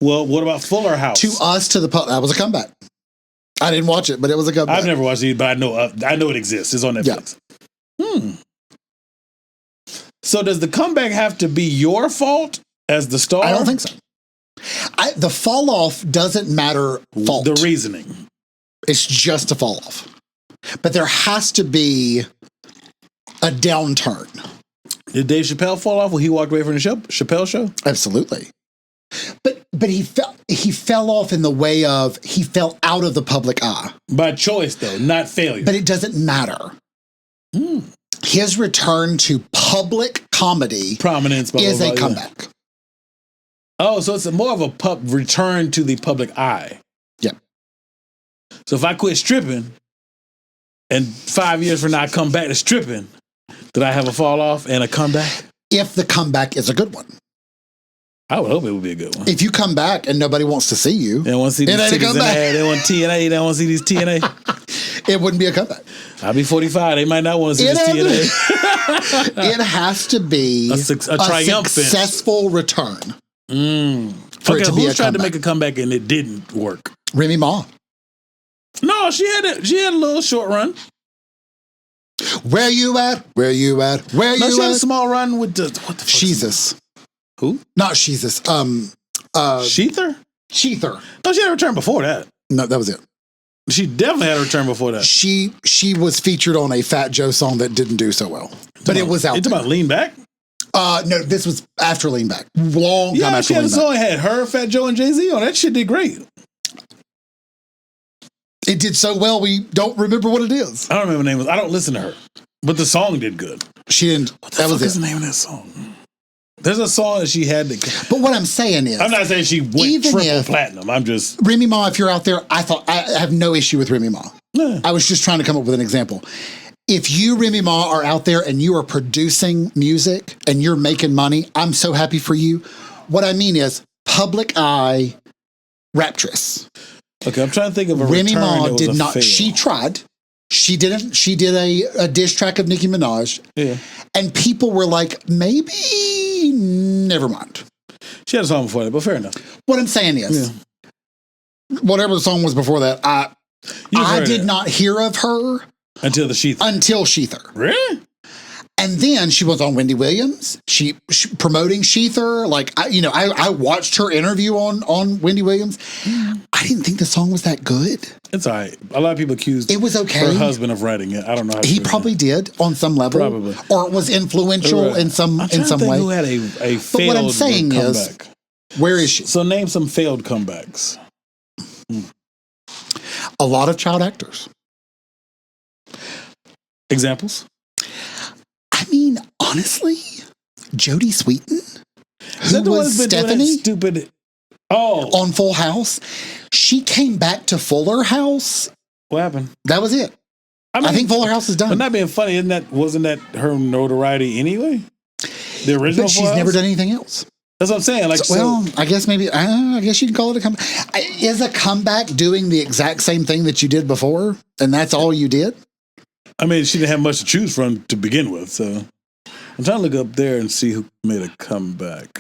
Well, what about Fuller House? To us, to the public, that was a comeback. I didn't watch it, but it was a comeback. I've never watched it, but I know it exists. It's on Netflix. Yeah. So does the comeback have to be your fault as the star? I don't think so. The fall off doesn't matter fault. The reasoning. It's just a fall off. But there has to be a downturn. Did Dave Chappelle fall off when he walked away from the Chappelle show? Absolutely. But he fell off in the way of he fell out of the public eye. By choice, though, not failure. But it doesn't matter. His return to public comedy prominence is a comeback. Oh, so it's more of a return to the public eye. Yeah. So if I quit stripping and 5 years from now I come back to stripping, did I have a fall off and a comeback? If the comeback is a good one. I would hope it would be a good one. If you come back and nobody wants to see you, they want to see these tickets in there. They want TNA. They want to see these TNA. It wouldn't be a comeback. I'll be 45. They might not want to see this TNA. It has to be a successful return. For it to be who's tried to make a comeback and it didn't work? Remy Ma. No, she had a little short run. Where you at? Where you at? Where you at? She had a small run with what the fuck? Jesus. Who? Not Jesus. Sheether? Sheether. No, she had a return before that. No, that was it. She definitely had a return before that. She was featured on a Fat Joe song that didn't do so well. But it was out there. It's about Lean Back? No, this was after Lean Back. Long time after Lean Back. Yeah, she had her, Fat Joe, and Jay-Z on. That shit did great. It did so well, we don't remember what it is. I don't remember the name. I don't listen to her. But the song did good. She didn't. What the fuck is the name of that song? There's a song that she had. But what I'm saying is... I'm not saying she went triple platinum. I'm just... Remy Ma, if you're out there, I have no issue with Remy Ma. Yeah. I was just trying to come up with an example. If you, Remy Ma, are out there and you are producing music and you're making money, I'm so happy for you. What I mean is public eye raptress. Okay, I'm trying to think of a Remy return Ma that did was a not. fail. She tried. She didn't. She did a diss track of Nicki Minaj. Yeah. And people were like, maybe, never mind. She had a song before that, but fair enough. What I'm saying is, whatever the song was before that, I did not hear of her until the Sheether. Until Sheether. Really? And then she was on Wendy Williams. She promoting Sheether. Like, I watched her interview on Wendy Williams. I didn't think the song was that good. It's all right. A lot of people accused it was okay. her husband of writing it. I don't know how he probably did on some level. Probably. Or was influential in some way. Who had a failed but what I'm saying comeback. Where is she? So name some failed comebacks. A lot of child actors. Examples? I mean, honestly, Jodie Sweetin, who was Stephanie, stupid. Oh, on Full House, she came back to Fuller House. What happened? That was it. I think Fuller House is done. But not being funny, wasn't that her notoriety anyway? The original. But she's never done anything else. That's what I'm saying. Like, I guess maybe. I guess you can call it a comeback. Is a comeback doing the exact same thing that you did before, and that's all you did? I mean, she didn't have much to choose from to begin with, so I'm trying to look up there and see who made a comeback.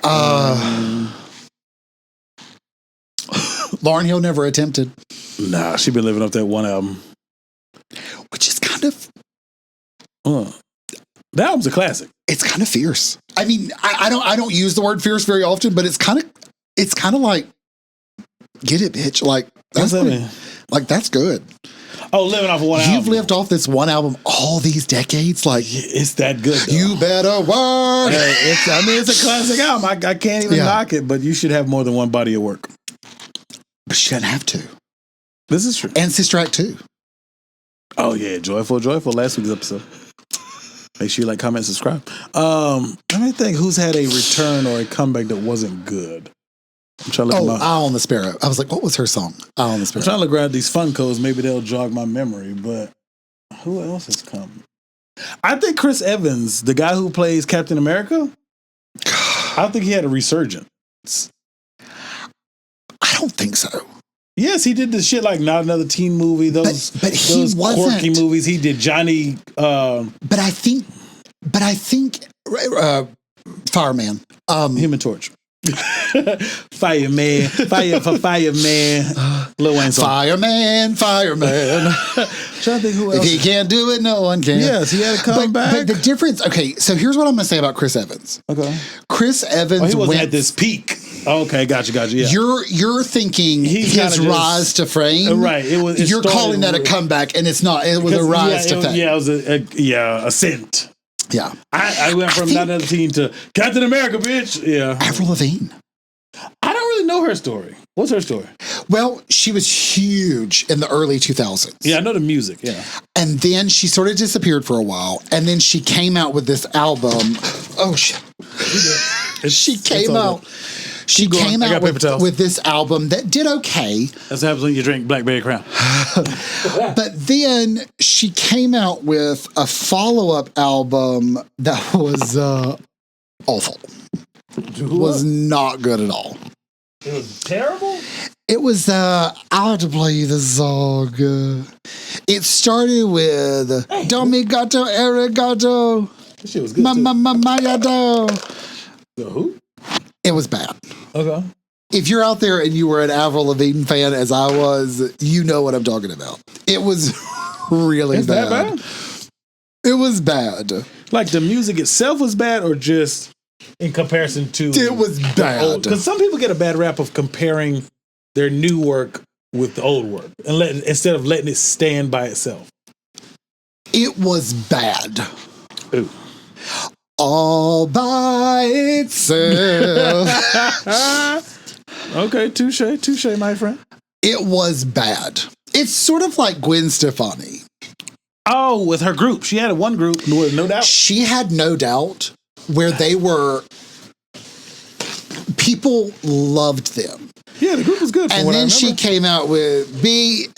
Lauryn Hill never attempted. Nah, she been living off that one album, which is kind of. That album's a classic. It's kind of fierce. I mean, I don't use the word fierce very often, but it's kind of like, get it, bitch. Like that's good. Oh, living off of one album. You've lived off this one album all these decades. Like, it's that good, though. You better work. It's a classic album. I can't even knock it, but you should have more than one body of work. But she doesn't have to. This is true. And Sister Act 2. Oh, yeah. Joyful. Last week's episode. Make sure you like, comment, subscribe. Let me think who's had a return or a comeback that wasn't good. I'm trying to look Eye on the Sparrow. I was like, what was her song? Eye on the Sparrow. I'm trying to look around these fun codes. Maybe they'll jog my memory, but who else has come? I think Chris Evans, the guy who plays Captain America, I think he had a resurgence. I don't think so. Yes, he did this shit like Not Another Teen Movie, those quirky movies. He did Johnny. But I think Fireman. Human Torch. Fireman. Fire for Fireman. Lil Wayne song. Fireman. Trying to think who else. If he can't do it, no one can. Yes, he had to come back. But the difference, okay, so here's what I'm going to say about Chris Evans. Okay. Chris Evans he wasn't at this peak. Okay, gotcha. Yeah. You're thinking his rise to fame. Right. You're calling that a comeback, and it's not. It was a rise to fame. Yeah, it was a ascent. Yeah. I went from Not Another Teen to Captain America, bitch. Yeah. Avril Lavigne. I don't really know her story. What's her story? Well, she was huge in the early 2000s. Yeah, I know the music, yeah. And then she sort of disappeared for a while, and then she came out with this album. Oh, shit. She came out with this album that did okay. That's what happens when you drink Blackberry Crown. But then she came out with a follow-up album that was awful. Was not good at all. It was terrible? It was, I'll have to play you the song. It started with Domi Gato, Arigato. This shit was good. Mayado. Who? It was bad. Okay. If you're out there and you were an Avril Lavigne fan as I was, you know what I'm talking about. It was really bad. That bad? It was bad. Like the music itself was bad, or just in comparison to... It was bad. Because some people get a bad rap of comparing their new work with the old work instead of letting it stand by itself. It was bad. Ooh. All by itself. Okay, touche, my friend. It was bad. It's sort of like Gwen Stefani. Oh, with her group. She had one group, No Doubt. She had No Doubt, where they were... People loved them. Yeah, the group was good. And then she came out with BANANAS.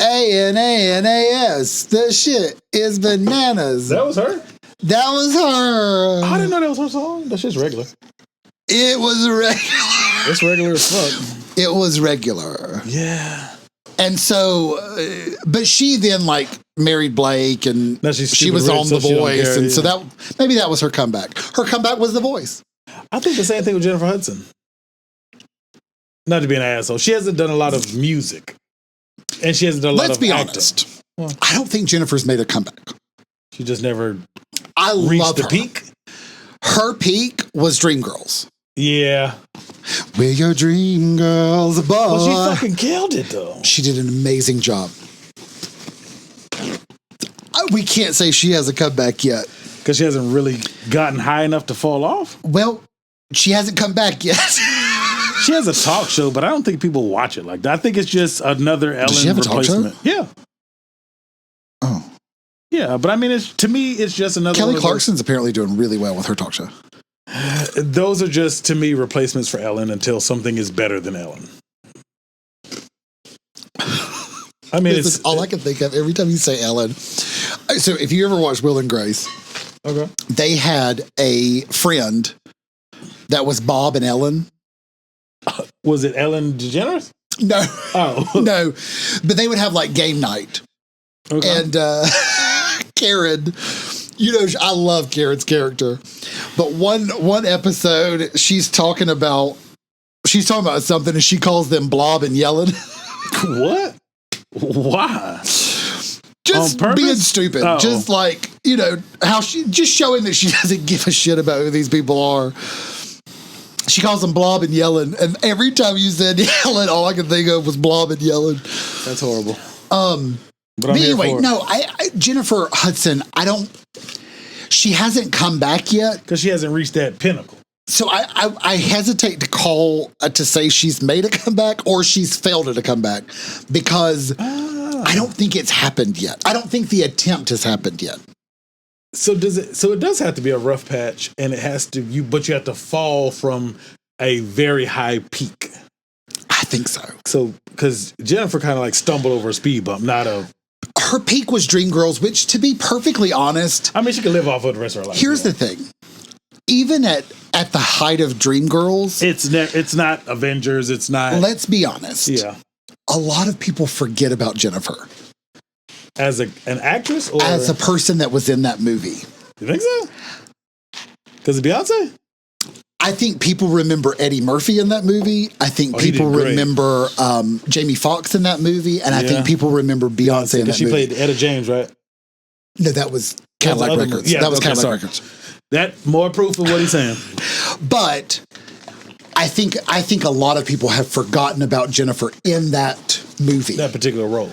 The shit is bananas. That was her? That was her. I didn't know that was her song. That shit's regular. It was regular. It's regular as fuck. It was regular. Yeah. And so, but she then like married Blake, and she was on The Voice, and so that maybe that was her comeback. Her comeback was The Voice. I think the same thing with Jennifer Hudson. Not to be an asshole, she hasn't done a lot of music, and she hasn't done a lot of acting. Let's be honest. I don't think Jennifer's made a comeback. She just never reached the peak. Her peak was Dreamgirls. Yeah. We're your dream girls, boy. Well, she fucking killed it, though. She did an amazing job. We can't say she hasn't come back yet. Because she hasn't really gotten high enough to fall off? Well, she hasn't come back yet. She has a talk show, but I don't think people watch it like that. I think it's just another Ellen Does she have a replacement. talk show? Yeah. Oh. Yeah, but I mean, to me, it's just another... Kelly Clarkson's apparently doing really well with her talk show. Those are just, to me, replacements for Ellen until something is better than Ellen. I mean, it's all I can think of every time you say Ellen. So if you ever watch Will and Grace, okay, they had a friend that was Bob and Ellen. Was it Ellen DeGeneres? No. Oh. No. But they would have like game night. Okay. And Karen, you know, I love Karen's character. But one episode, she's talking about something and she calls them Blob and Yellen. What? Why? Just being stupid. Oh. Just like, you know, how just showing that she doesn't give a shit about who these people are. She calls them Blob and Yellen. And every time you said Yellen, all I could think of was Blob and Yellen. That's horrible. But anyway, no, I Jennifer Hudson, she hasn't come back yet. Because she hasn't reached that pinnacle. So I hesitate to say she's made a comeback or she's failed at a comeback because I don't think it's happened yet. I don't think the attempt has happened yet. So it does have to be a rough patch, and it has to but you have to fall from a very high peak. I think so. So because Jennifer kind of like stumbled over a speed bump, her peak was Dreamgirls, which, to be perfectly honest, I mean, she could live off of the rest of her life. Here's the thing. Even at the height of Dreamgirls, it's not Avengers. It's not. Let's be honest. Yeah. A lot of people forget about Jennifer. As an actress? Or? As a person that was in that movie. You think so? Because of Beyonce? I think people remember Eddie Murphy in that movie. I think people remember Jamie Foxx in that movie. And I think people remember Beyonce in that movie. She played Etta James, right? No, that was Cadillac Records. Yeah, that was Cadillac Records. That more proof of what he's saying. But I think a lot of people have forgotten about Jennifer in that movie. That particular role.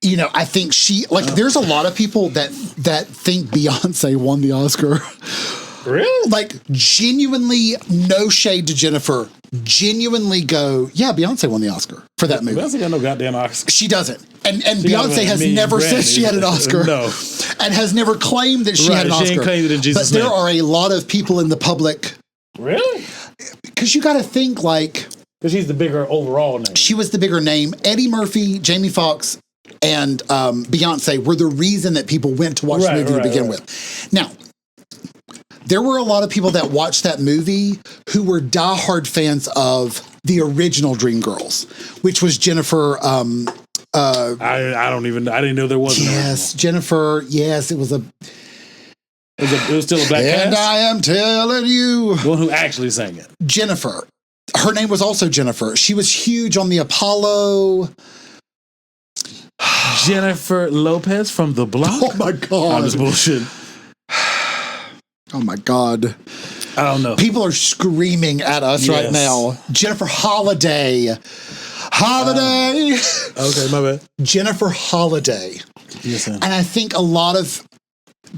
You know, I think there's a lot of people that think Beyonce won the Oscar. Really? Like, genuinely, no shade to Jennifer, genuinely go, yeah, Beyonce won the Oscar for that movie. Beyonce got no goddamn Oscar. She doesn't. And Beyonce has never said she had an Oscar. No. And has never claimed that she had an Oscar. She ain't claimed it in Jesus' name. But there are a lot of people in the public. Really? Because you got to think like... Because she's the bigger overall name. She was the bigger name. Eddie Murphy, Jamie Foxx, and Beyonce were the reason that people went to watch the movie to begin with. Now, there were a lot of people that watched that movie who were diehard fans of the original Dreamgirls, which was Jennifer. I didn't know there was. Yes, Jennifer. Yes, it was a. It was still a black cast? And I am telling you, the one who actually sang it. Jennifer. Her name was also Jennifer. She was huge on the Apollo. Jennifer Lopez from The Block? Oh my God. I'm just bullshit. Oh my God. I don't know. People are screaming at us right now. Jennifer Holiday. Okay, my bad. Jennifer Holiday. Yes, and I think a lot of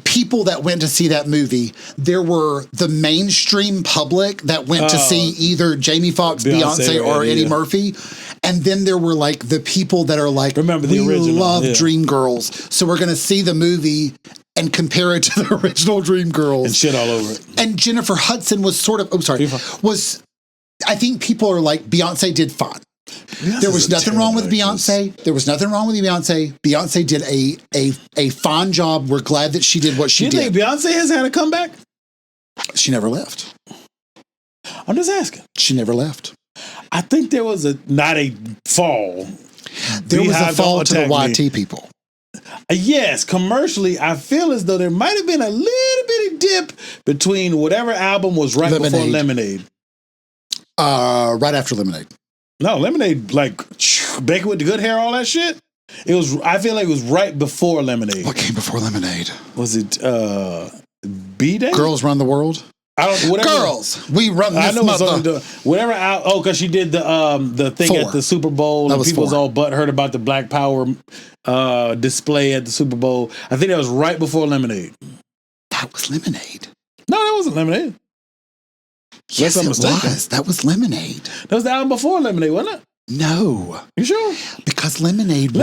people that went to see that movie, there were the mainstream public that went to see either Jamie Foxx, Beyonce or Eddie Murphy. And then there were like the people that are like, remember the original. We love Dreamgirls. So we're going to see the movie and compare it to the original Dreamgirls. And shit all over it. And Jennifer Hudson was sort of, I think people are like, Beyonce did fine. There was nothing wrong with Beyonce. There was nothing wrong with Beyonce. Beyonce did a fine job. We're glad that she did what she did. You think Beyonce has had a comeback? She never left. I'm just asking. She never left. I think there was not a fall. There was a fall to the YT people. Yes, commercially, I feel as though there might have been a little bitty dip between whatever album was before Lemonade. Right after Lemonade. No, Lemonade, like Baker with the good hair, all that shit. It was. I feel like it was right before Lemonade. What came before Lemonade? Was it B-Day? Girls Run the World? I don't. Whatever. Girls, we run this I know mother. whatever. Because she did the thing 4. at the Super Bowl, That and was people was 4. all butthurt about the Black Power display at the Super Bowl. I think that was right before Lemonade. That was Lemonade. No, that wasn't Lemonade. Yes, I'm it mistaken. was. That was Lemonade. That was the album before Lemonade, wasn't it? No. You sure? Because Lemonade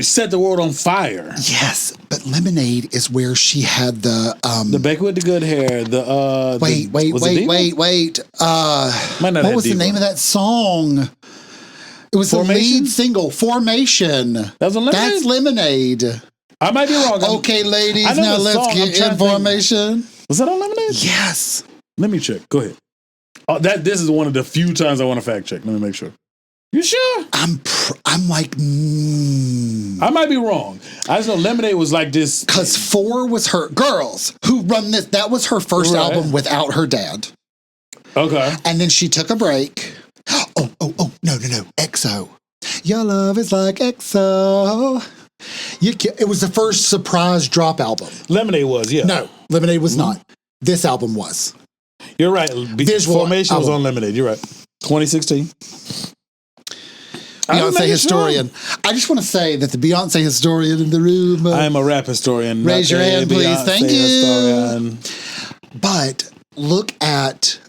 set the world on fire. Yes, but Lemonade is where she had the Becky with the good hair. Wait. Might not What have was the Diva. name of that song? It was Formation? the lead single, Formation. That's on Lemonade? That's Lemonade. I might be wrong. Okay, ladies, I know now the let's song. I'm get trying in to think. formation. Was that on Lemonade? Yes. Let me check. Go ahead. This is one of the few times I want to fact check. Let me make sure. You sure? I'm like, I might be wrong. I just know Lemonade was like this. because 4 was her Girls Who Run This. That was her first Right. album without her dad. Okay. And then she took a break. Oh, no. EXO. Your love is like EXO. It was the first surprise drop album. Lemonade was, yeah. No, Lemonade was not. This album was. You're right. Visual Formation was album. on Lemonade. You're right. 2016. Beyonce historian. I just want to say that the Beyonce historian in the room. I am a rap historian. Raise your hand, please. Beyonce Thank you. historian. But look at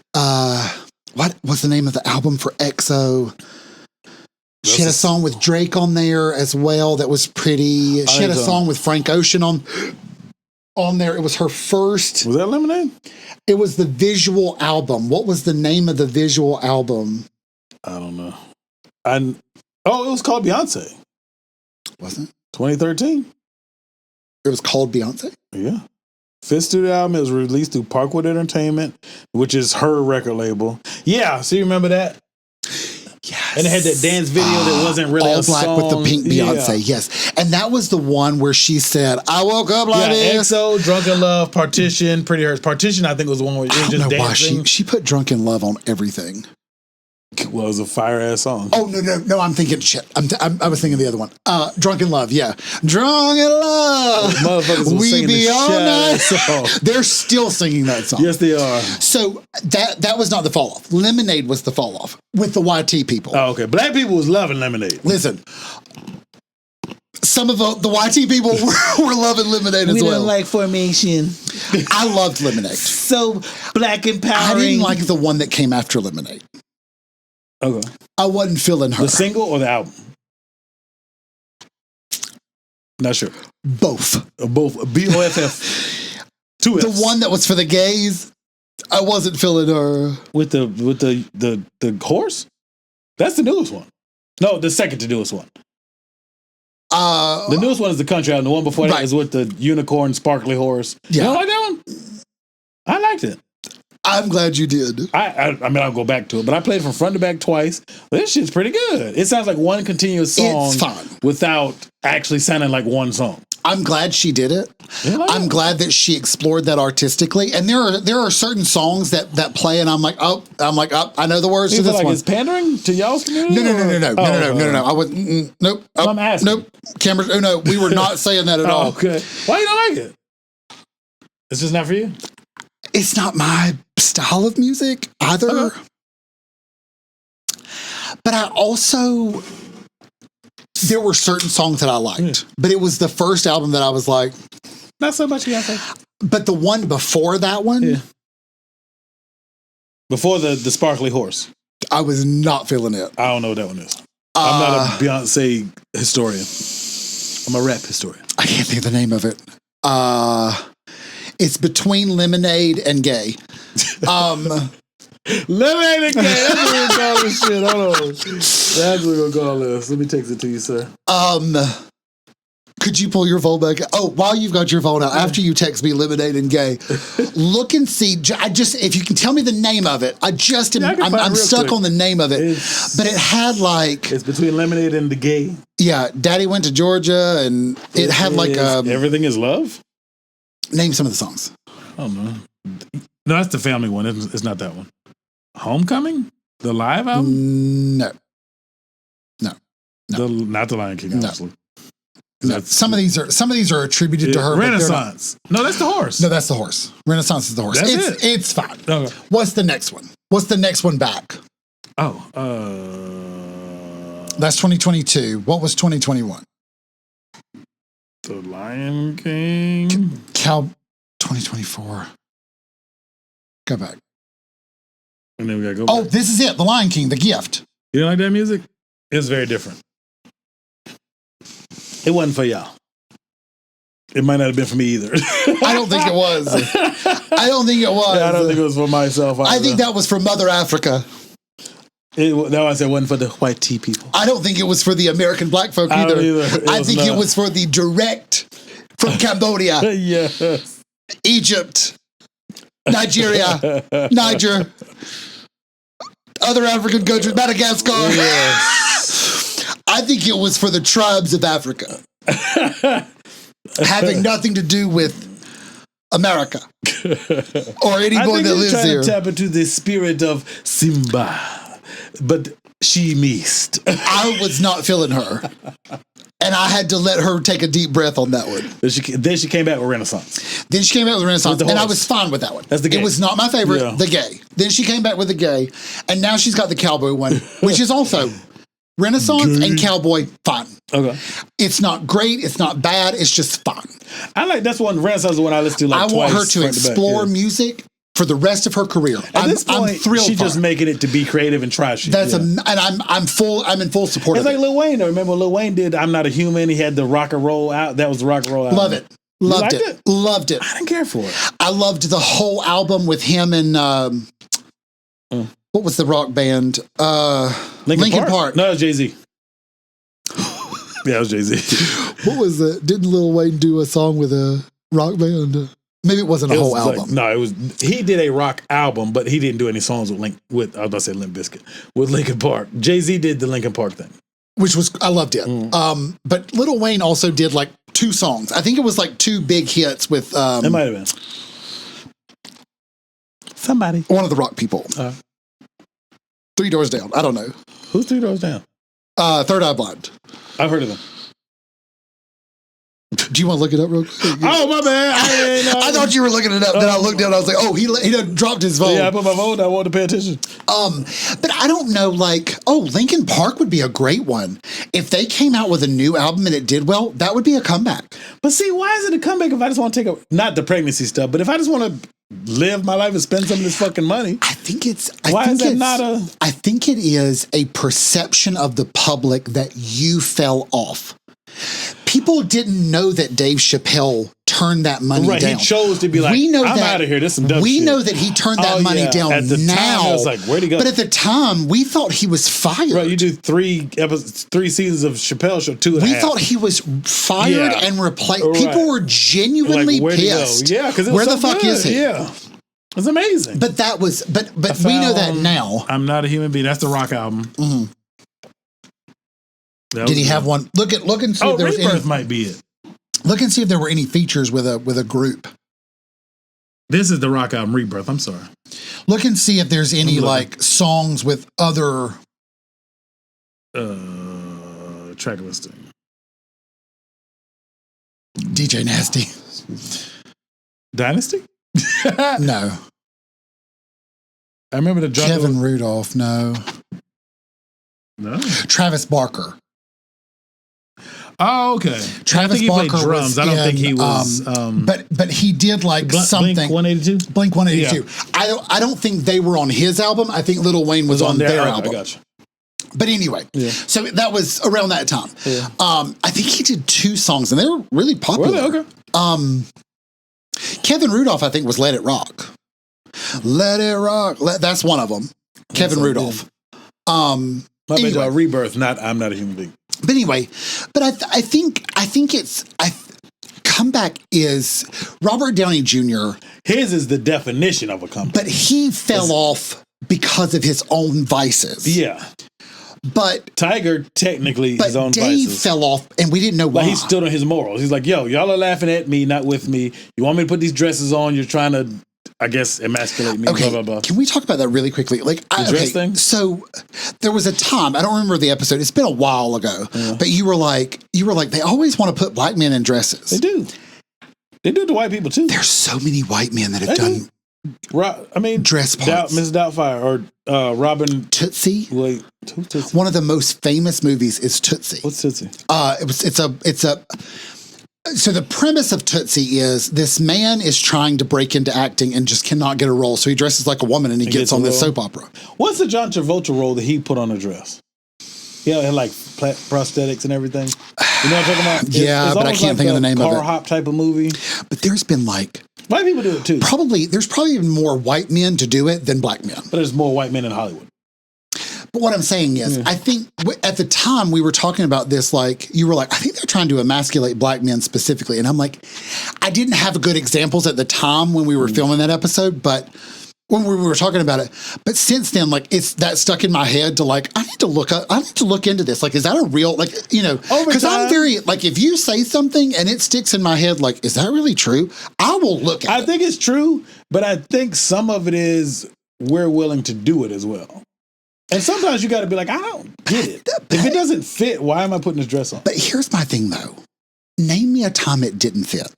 what was the name of the album for EXO? She had a song with Drake on there as well that was pretty. She had a song with Frank Ocean on there. It was her first. Was that Lemonade? It was the visual album. What was the name of the visual album? I don't know. It was called Beyonce. Wasn't it? 2013. It was called Beyonce? Yeah. 5th studio album. It was released through Parkwood Entertainment, which is her record label. Yeah. So you remember that? Yes. And it had that dance video that wasn't really all a black song. with the pink Beyonce. Yeah. Yes. And that was the one where she said, I woke up like this. EXO, Drunken Love, Partition, Pretty Hurts. Partition, I think, was the one where it was I just don't know why dancing. she put Drunken Love on everything. Well, it was a fire-ass song. Oh, no. I'm thinking shit. I was thinking the other one. Drunken Love, yeah. Drunken Love. Motherfuckers was We singing be the all shit out of night. that song. They're still singing that song. Yes, they are. So that was not the fall off. Lemonade was the fall off with the YT people. Oh, okay. Black people was loving Lemonade. Listen, some of the YT people were loving Lemonade as well. like Formation. I loved Lemonade. So black empowering. I didn't like the one that came after Lemonade. Okay. I wasn't feeling her. The single or the album? Not sure. Both. Both. BOFF. Two Fs. The one that was for the gays, I wasn't feeling her. with the horse. That's the newest one. No, the second to newest one. The newest one is the country album. The one before that Right. is with the unicorn sparkly horse. Yeah. You don't like that one? I liked it. I'm glad you did. I mean, I'll go back to it, but I played from front to back twice. This shit's pretty good. It sounds like one continuous song It's fun. without actually sounding like one song. I'm glad she did it. Yeah, I like I'm it. glad that she explored that artistically. And there are certain songs that play, and I'm like, I know the words You to feel this like one. it's pandering to y'all's community? No. Oh, I wasn't. Nope. I'm asking. Nope. Cameras. Oh no, we were not saying that at Oh, all. okay. Why you don't like it? It's just not for you? It's not my style of music either. Okay. But I also, there were certain songs that I liked, but it was the first album that I was like, Not so much Beyonce. but the one before that one, Yeah. Before the sparkly horse. I was not feeling it. I don't know what that one is. I'm not a Beyonce historian. I'm a rap historian. I can't think of the name of it. It's between Lemonade and Gay. Lemonade and Gay. That's what we're calling this shit. Hold on. That's what we're going to call this. Let me text it to you, sir. Could you pull your phone back? Oh, while you've got your phone out, after you text me Lemonade and Gay, look and see. If you can tell me the name of it, I can find it I'm real stuck quick. on the name of it. But it had like, It's between Lemonade and the Gay. yeah, Daddy Went to Georgia, and it had like Everything is Love? name some of the songs. I don't know. No, that's the family one. It's not that one. Homecoming? The live album? No. Not the Lion King, No. obviously. No, some of these are attributed to her. Renaissance. No, that's the horse. No, that's the horse. Renaissance is the horse. It's fine. Okay. What's the next one? What's the next one back? Oh, that's 2022. What was 2021? The Lion King. 2024. Go back. And then we gotta go. Oh, back. this is it. The Lion King. The Gift. You don't like that music? It's very different. It wasn't for y'all. It might not have been for me either. I don't think it was. I don't think it was. Yeah, I don't think it was for myself either. I think that was for Mother Africa. No, I said it wasn't for the white tea people. I don't think it was for the American black folk either. I think it was for the direct from Cambodia, yes, Egypt, Nigeria, Niger, other African countries, Madagascar. Yes. I think it was for the tribes of Africa, having nothing to do with America or anyone that lives here. To tap into the spirit of Simba, but she missed. I was not feeling her, and I had to let her take a deep breath on that one. Then she came back with Renaissance. And I was fine with that one. That's the gay. It was not my favorite. Yeah. The gay. Then she came back with the gay, and now she's got the cowboy one, which is also Renaissance and cowboy. Fine. Okay. It's not great. It's not bad. It's just fun. That's one. Renaissance is the one I listen to like twice. I want her to explore music for the rest of her career. At this point, I'm thrilled. She's just making it to be creative and try shit. And I'm in full support of it. It's like Lil Wayne. Remember Lil Wayne did "I'm Not a Human"? He had the rock and roll out. That was the rock and roll album. Love it. Loved it. Loved it. I didn't care for it. I loved the whole album with him and what was the rock band? Linkin Park. No, it was Jay-Z. Yeah, it was Jay-Z. What was it? Didn't Lil Wayne do a song with a rock band? Maybe it wasn't a whole album. No, it was. He did a rock album, but he didn't do any songs with I was about to say Limp Bizkit with Linkin Park. Jay-Z did the Linkin Park thing, which was I loved it. But Lil Wayne also did like 2 songs. I think it was like 2 big hits with. It might have been somebody, one of the rock people. 3 Doors Down. I don't know. Who's 3 Doors Down? Third Eye Blind. I've heard of them. Do you want to look it up real quick? Oh, my bad. I thought you were looking it up. Then I looked down and I was like, oh, he done dropped his phone. Yeah, I put my phone down. I wanted to pay attention. But I don't know, Linkin Park would be a great one. If they came out with a new album and it did well, that would be a comeback. But see, why is it a comeback if I just want to take not the pregnancy stuff, but if I just want to live my life and spend some of this fucking money? I think it is a perception of the public that you fell off. People didn't know that Dave Chappelle turned that money down. He chose to be like, I'm out of here. This is some dumb shit. We know that he turned that money down at the now. Time, it was like, where'd he go? But at the time, we thought he was fired. Right, you do 3 seasons of Chappelle Show, 2.5. We thought he was fired and replaced. Right. People were genuinely pissed. Yeah, because where the fuck is he? Yeah. It's amazing. But that was, but we know that now. I'm Not a Human Being. That's the rock album. Mm-hmm. Did he have one? Look and see if there was Rebirth might be it. Look and see if there were any features with a group. This is the rock album, Rebirth. I'm sorry. Look and see if there's any songs with other track listing. DJ Nasty. Dynasty? No. I remember the Kevin Rudolph. No. Travis Barker. Oh, okay. Travis Barker played drums. I don't think he was. But he did something. Blink 182. Blink 182. Yeah. I don't think they were on his album. I think Lil Wayne was on their album. I got you. But anyway, so that was around that time. Yeah. I think he did 2 songs, and they were really popular. Were they? Okay. Kevin Rudolph, I think, was "Let It Rock." Let It Rock. That's one of them. Kevin Rudolph. Rebirth, not I'm Not a Human Being. But anyway, I think it's comeback is Robert Downey Jr. His is the definition of a comeback. But he fell off because of his own vices. Yeah. But Tiger technically his own Dave vices. fell off, and we didn't know why. He stood on his morals. He's like, yo, y'all are laughing at me, not with me. You want me to put these dresses on? You're trying to I guess, emasculate me, Okay, blah, blah, blah. can we talk about that really quickly? Like, dress thing? So there was a time, I don't remember the episode, it's been a while ago, but you were like, they always want to put black men in dresses. They do. They do it to white people, too. There's so many white men that have done dress parts. Mrs. Doubtfire or Robin Tootsie. Wait, who's Tootsie? One of the most famous movies is Tootsie. What's Tootsie? So the premise of Tootsie is this man is trying to break into acting and just cannot get a role. So he dresses like a woman and he gets on this soap opera. What's the John Travolta role that he put on a dress? Yeah, had like prosthetics and everything. You know what I'm talking about? Yeah, but I can't think of the name of it. Car hop type of movie. But there's been like... White people do it too. There's probably even more white men to do it than black men. But there's more white men in Hollywood. But what I'm saying is, I think at the time we were talking about this, like, you were like, I think they're trying to emasculate black men specifically. And I'm like, I didn't have good examples at the time when we were filming that episode, but when we were talking about it. But since then, like, it's that stuck in my head to like, I need to look into this. Like, is that a real, like, you know, because I'm very, like, if you say something and it sticks in my head, like, is that really true? I will look at it. I think it's true, but I think some of it is we're willing to do it as well. And sometimes you got to be like, I don't get it. If it doesn't fit, why am I putting this dress on? But here's my thing, though. Name me a time it didn't fit.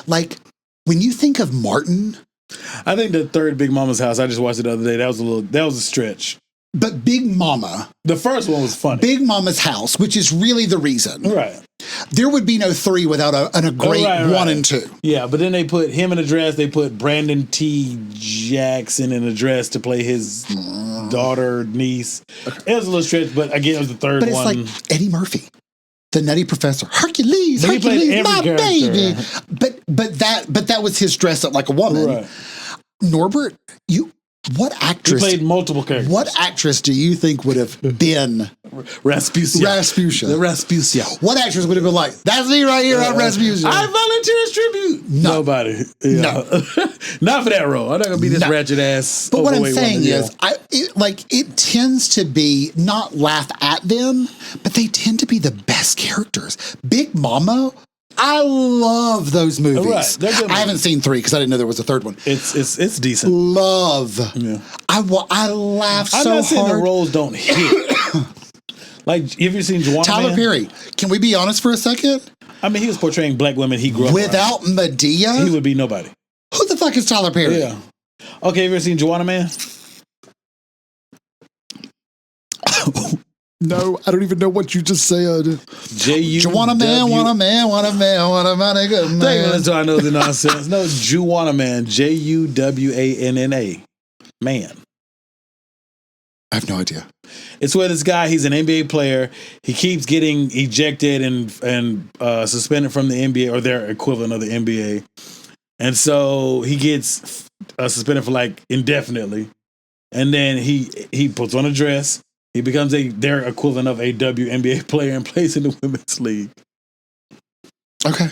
Like, when you think of Martin. I think the third Big Mama's House, I just watched it the other day. That was a stretch. But Big Mama. The first one was funny. Big Mama's House, which is really the reason. Right. There would be no 3 without a great 1 and 2. Yeah, but then they put him in a dress. They put Brandon T. Jackson in a dress to play his daughter, niece. It was a little stretch, but again, it was the third one. But it's like Eddie Murphy, the Nutty Professor, Hercules, my character. baby. But that was his dress up like a woman. Right. Norbert, what actress? He played multiple characters. What actress do you think would have been Rasputia? The Rasputia. What actress would have been like, that's me right here, I'm Rasputia. I volunteer as tribute. No. Nobody. Yeah. No. Not for that role. I'm not going to be this ratchet ass. But what I'm saying is, it tends to be not laugh at them, but they tend to be the best characters. Big Mama, I love those movies. Right. I haven't seen 3 because I didn't know there was a third one. It's decent. Love. Yeah. I laugh so hard. I'm not saying the roles don't hit. Like, have you seen Juwanna Tyler Perry. Can we be honest for a second? I mean, he was portraying black women he grew up without Medea. He would be nobody. Who the fuck is Tyler Perry? Yeah. Okay, have you ever seen Juwanna Man? No, I don't even know what you just said. Juwanna Man, want a man, good man. That's why I know the nonsense. No, Juwanna Man, Juwanna. Man. I have no idea. It's where this guy, he's an NBA player. He keeps getting ejected and suspended from the NBA or their equivalent of the NBA. And so he gets suspended for like indefinitely. And then he puts on a dress. He becomes their equivalent of a WNBA player and plays in the women's league. Okay.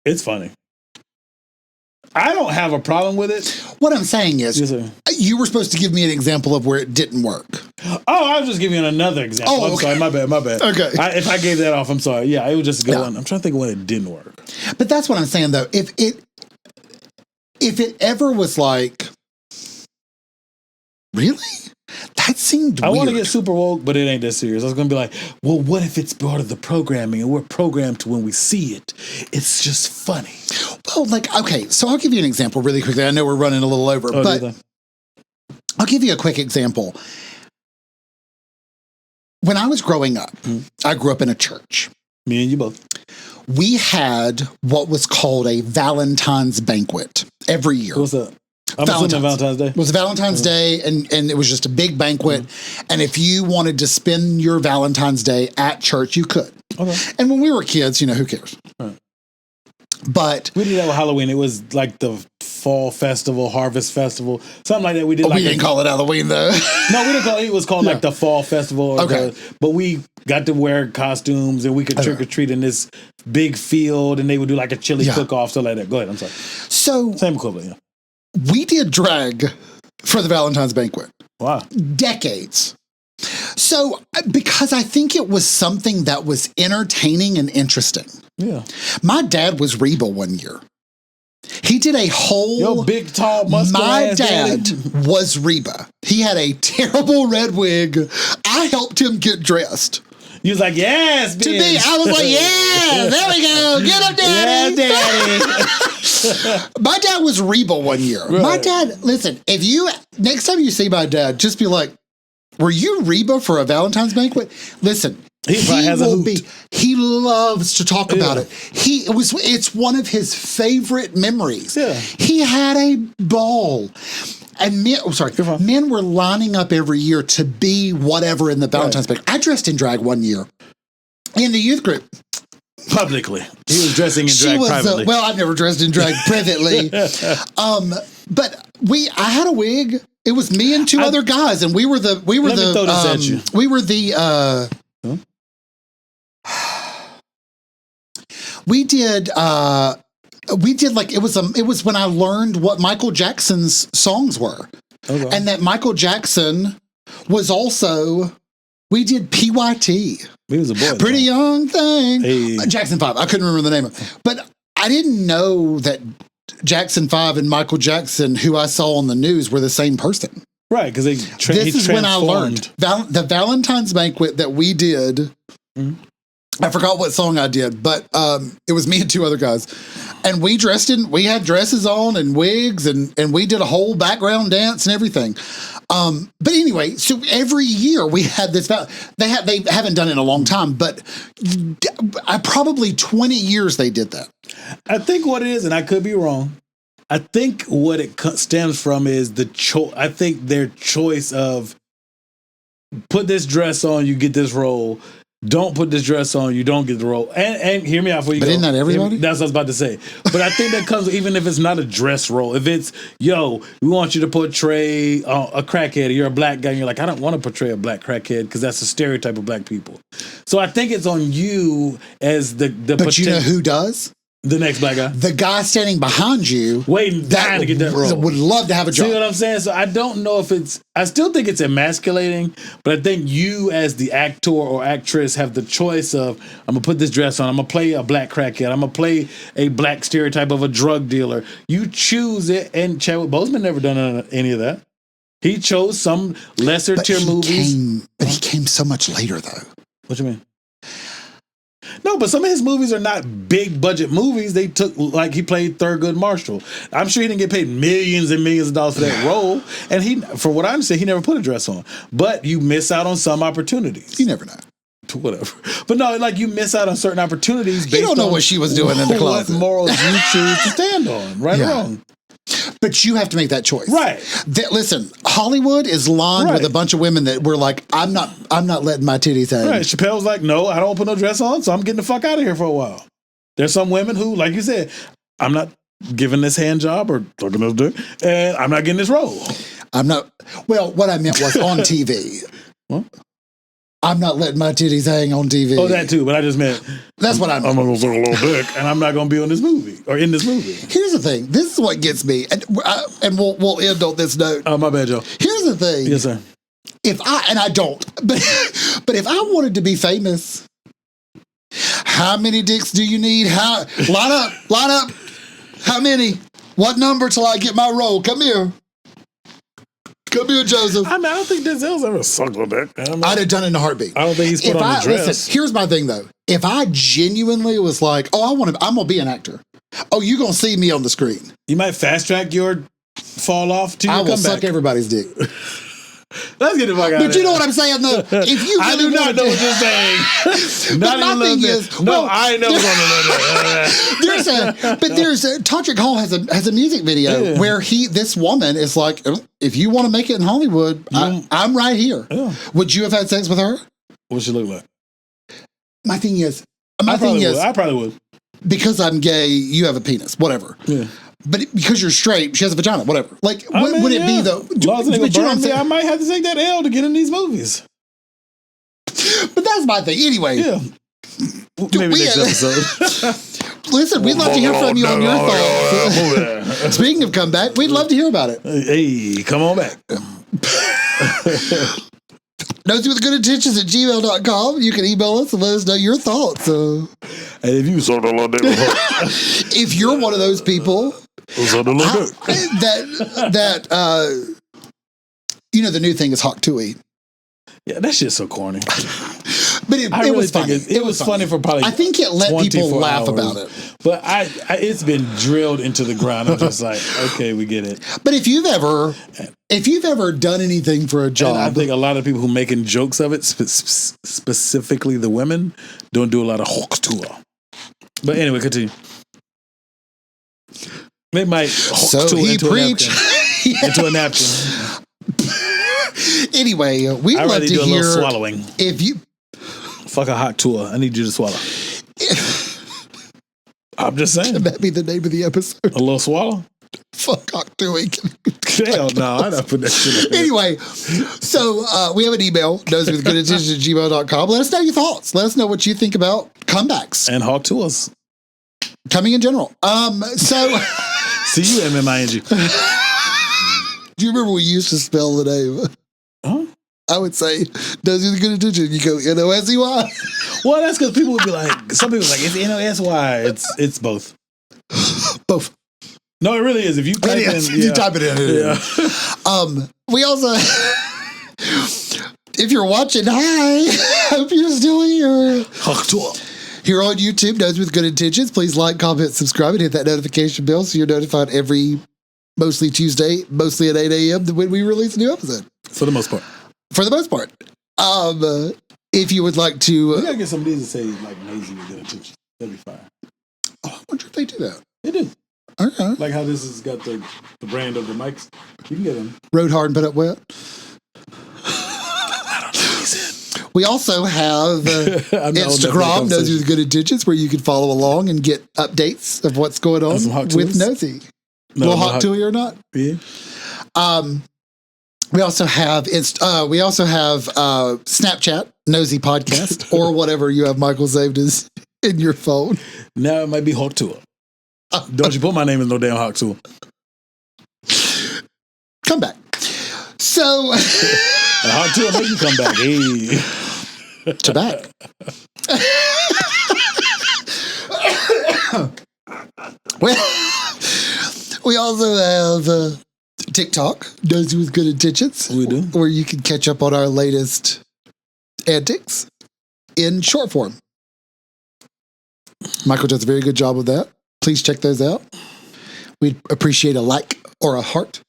It's funny. I don't have a problem with it. What I'm saying is, you were supposed to give me an example of where it didn't work. Oh, I was just giving you another example. Oh, okay. I'm sorry. My bad. Okay. If I gave that off, I'm sorry. Yeah, it was just going. I'm trying to think of when it didn't work. But that's what I'm saying, though. If it ever was like, really? That seemed weird. I want to get super woke, but it ain't that serious. I was going to be like, well, what if it's part of the programming and we're programmed to when we see it? It's just funny. Well, like, okay, so I'll give you an example really quickly. I know we're running a little over, but I'll give you a quick example. When I was growing up, I grew up in a church. Me and you both. We had what was called a Valentine's banquet every year. What's that? Valentine's Day. It was Valentine's Day, and it was just a big banquet. And if you wanted to spend your Valentine's Day at church, you could. Okay. And when we were kids, who cares? Right. But we did that with Halloween. It was like the fall festival, harvest festival, something like that. We did. We didn't call it Halloween though. No, we didn't call it. It was called like the fall festival. But we got to wear costumes and we could trick or treat in this big field, and they would do like a chili cook-off, stuff like that. Go ahead. I'm sorry. So same equivalent. Yeah. We did drag for the Valentine's banquet. Wow. Decades. So, because I think it was something that was entertaining and interesting. Yeah. My dad was Reba one year. He did a whole. Yo, big, tall, muscular My ass dad daddy. was Reba. He had a terrible red wig. I helped him get dressed. You was like, yes, bitch. To me, I was like, yeah, there we go. Get him, daddy. Yeah, daddy. My dad was Reba one year. Right. My dad, listen, if you, next time you see my dad, just be like, were you Reba for a Valentine's banquet? Listen, He probably has a hoot. he loves to talk about it. It's one of his favorite memories. Yeah. He had a ball. And men were lining up every year to be whatever in the Valentine's banquet. I dressed in drag one year in the youth group. Publicly. He was dressing in drag privately. Well, I've never dressed in drag privately. But I had a wig. It was me and two other guys, and we were the it was when I learned what Michael Jackson's songs were. Okay. And that Michael Jackson was also, we did PYT. He was a boy. Pretty young thing. Hey. Jackson 5. I couldn't remember the name of it. But I didn't know that Jackson 5 and Michael Jackson, who I saw on the news, were the same person. Right, because this is when I learned. The Valentine's banquet that we did, I forgot what song I did, but it was me and two other guys. And we had dresses on and wigs, and we did a whole background dance and everything. But anyway, so every year we had this. They haven't done it in a long time, but probably 20 years they did that. I think what it is, and I could be wrong, I think what it stems from is I think their choice of put this dress on, you get this role. Don't put this dress on, you don't get the role. And hear me out before you go. But isn't that everybody? That's what I was about to say. But I think that comes, even if it's not a dress role. If it's, yo, we want you to portray a crackhead, or you're a black guy, and you're like, I don't want to portray a black crackhead because that's a stereotype of black people. So I think it's on you as the But you know who does? The next black guy. The guy standing behind you. Dying to get that role. Would love to have a job. See what I'm saying? So I don't know if I still think it's emasculating, but I think you as the actor or actress have the choice of, I'm going to put this dress on, I'm going to play a black crackhead, I'm going to play a black stereotype of a drug dealer. You choose it, and Chadwick Boseman never done any of that. He chose some lesser tier movies. But he came so much later, though. What you mean? No, but some of his movies are not big budget movies. They took, like, he played Thurgood Marshall. I'm sure he didn't get paid millions and millions of dollars for that role. And he, for what I understand, he never put a dress on. But you miss out on some opportunities. You never know. Whatever. But no, like, you miss out on certain opportunities based on... You don't know what she was doing in the closet. What morals you choose to stand on, right or wrong. But you have to make that choice. Right. Listen, Hollywood is lined with a bunch of women that were like, I'm not letting my titties hang. Right. Chappelle's like, no, I don't put no dress on, so I'm getting the fuck out of here for a while. There's some women who, like you said, I'm not giving this hand job or talking this dick, and I'm not getting this role. Well, what I meant was on TV. What? I'm not letting my titties hang on TV. Oh, that too, but I just meant... That's what I meant. I'm going to suck a little dick, and I'm not going to be on this movie, or in this movie. Here's the thing. This is what gets me, and we'll end on this note. Oh, my bad, Joe. Here's the thing. Yes, sir. I don't, but if I wanted to be famous, how many dicks do you need? Line up. How many? What number till I get my role? Come here. Come here, Joseph. I mean, I don't think Denzel's ever sucked a dick. I'd have done it in a heartbeat. I don't think he's put on the dress. Listen, here's my thing, though. If I genuinely was like, I'm going to be an actor. Oh, you're going to see me on the screen. You might fast track your fall off to your comeback. I will suck everybody's dick. Let's get the fuck out of here. But you know what I'm saying, though? If you really I do not know what you're saying. But my thing is, I ain't never going to know that. There's Todrick Hall has a music video where this woman is like, if you want to make it in Hollywood, I'm right here. Yeah. Would you have had sex with her? What's she look like? My thing is, I probably would. Because I'm gay, you have a penis, whatever. Yeah. But because you're straight, she has a vagina, whatever. Like, would it be though? But you know I might have to take that L to get in these movies. But that's my thing. Anyway. Yeah. Maybe next episode. Listen, we'd love to hear from you on your thoughts. Speaking of comeback, we'd love to hear about it. Hey, come on back. Nosey with good intentions at gmail.com. You can email us and let us know your thoughts. And if you sort of love it, if you're one of those people The new thing is Hawk Tui. Yeah, that shit's so corny. But it was funny. It was funny for probably. I think it let people laugh about it. But it's been drilled into the ground. I'm just like, okay, we get it. But if you've ever done anything for a job, and I think a lot of people who making jokes of it, specifically the women, don't do a lot of Hawk Tui. But anyway, continue. They might Hawk Tui into a napkin. Anyway, we'd love to hear. A little swallowing. If you fuck a hot tour, I need you to swallow. I'm just saying. Should that be the name of the episode? A little swallow. Fuck Hawk Tui. Hell no, I don't put that shit up there. Anyway, so we have an email, nosewithgoodintentions@gmail.com. Let us know your thoughts. Let us know what you think about comebacks and Hawk tours coming in general. So CUMMING. Do you remember we used to spell the name? Huh? I would say, Nosey with Good Intentions. You go Nosey. Well, that's because people would be like, some people are like, it's Nosy. It's both. Both. No, it really is. If you type you type it in. Yeah. We also, if you're watching, hi. Hope you're still here. Here on YouTube, Nosey with Good Intentions. Please like, comment, subscribe, and hit that notification bell so you're notified every mostly Tuesday, mostly at 8 a.m. when we release a new episode. For the most part. If you would like to... we gotta get some of these to say, like, Nosey with Good Intentions. That'd be fire. Oh, I wonder if they do that. They do. Okay. Like how this has got the brand of the mics. You can get them. Rode hard and put up wet. I don't know what he said. We also have Instagram, Nosey with Good Intentions, where you can follow along and get updates of what's going on with Nosey. No, Hawk Tui or not? Yeah. We also have Snapchat, Nosey Podcast, or whatever you have Michael saved as in your phone. Now it might be Hawk Tui. Don't you put my name in no damn Hawk Tui. Come back. So Hawk Tui make you come back. Hey. To back. Well, we also have TikTok, Nosey with Good Intentions. We do. Where you can catch up on our latest antics in short form. Michael does a very good job of that. Please check those out. We'd appreciate a like or a heart.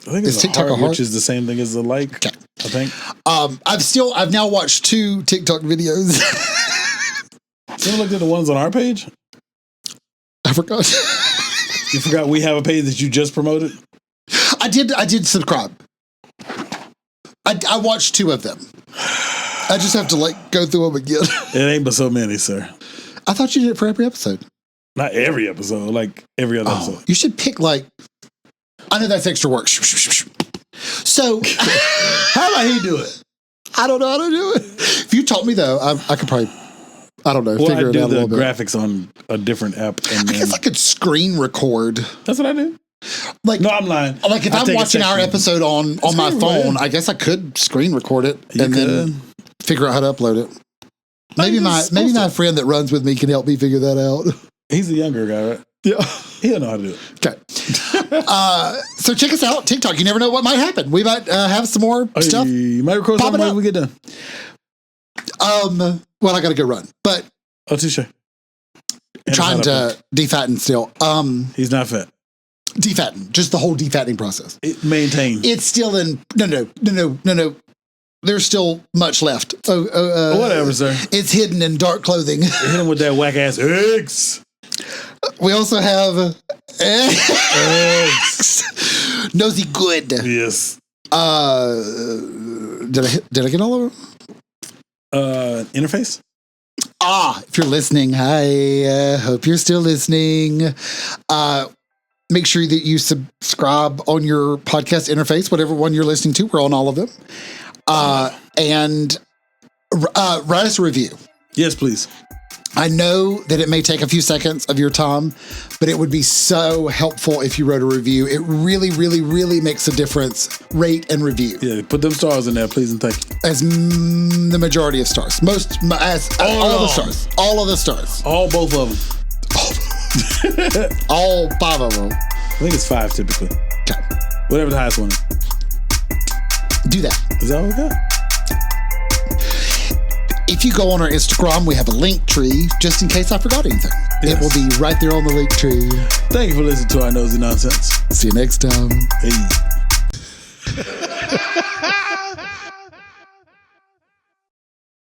I think it's TikTok a heart, which is the same thing as a like. Okay. I think. I've now watched 2 TikTok videos. You ever looked at the ones on our page? I forgot. You forgot we have a page that you just promoted? I did subscribe. I watched 2 of them. I just have to go through them again. It ain't but so many, sir. I thought you did it for every episode. Not every episode, like every other episode. You should pick I know that's extra work. So how about he do it? I don't know how to do it. If you taught me though, I could probably, I don't know, figure it out a little bit. Graphics on a different app. I guess I could screen record. That's what I do. No, I'm lying. If I'm watching our episode on my phone, I guess I could screen record it then figure out how to upload it. Maybe my friend that runs with me can help me figure that out. He's a younger guy, right? Yeah. He'll know how to do it. Okay. So check us out. TikTok. You never know what might happen. We might have some more stuff. You might record something when we get done. Well, I got to go run. But touche. Trying to defatten still. He's not fat. Defatten. Just the whole defattening process. Maintain. It's still in... No. There's still much left. Whatever, sir. It's hidden in dark clothing. Hit him with that whack ass eggs. We also have eggs. Nosey Good. Yes. Did I get all of them? Interface. If you're listening, hi. Hope you're still listening. Make sure that you subscribe on your podcast interface, whatever one you're listening to. We're on all of them. And write us a review. Yes, please. I know that it may take a few seconds of your time, but it would be so helpful if you wrote a review. It really, really, really makes a difference. Rate and review. Yeah, put them stars in there, please and thank you. As the majority of stars. All of the stars. All of the stars. All both of them. All 5 of them. think it's 5 typically. Okay. Whatever the highest one is. Do that. Is that what we got? If you go on our Instagram, we have a link tree, just in case I forgot anything. Yes. It will be right there on the link tree. Thank you for listening to our Nosey Nonsense. See you next time. Hey.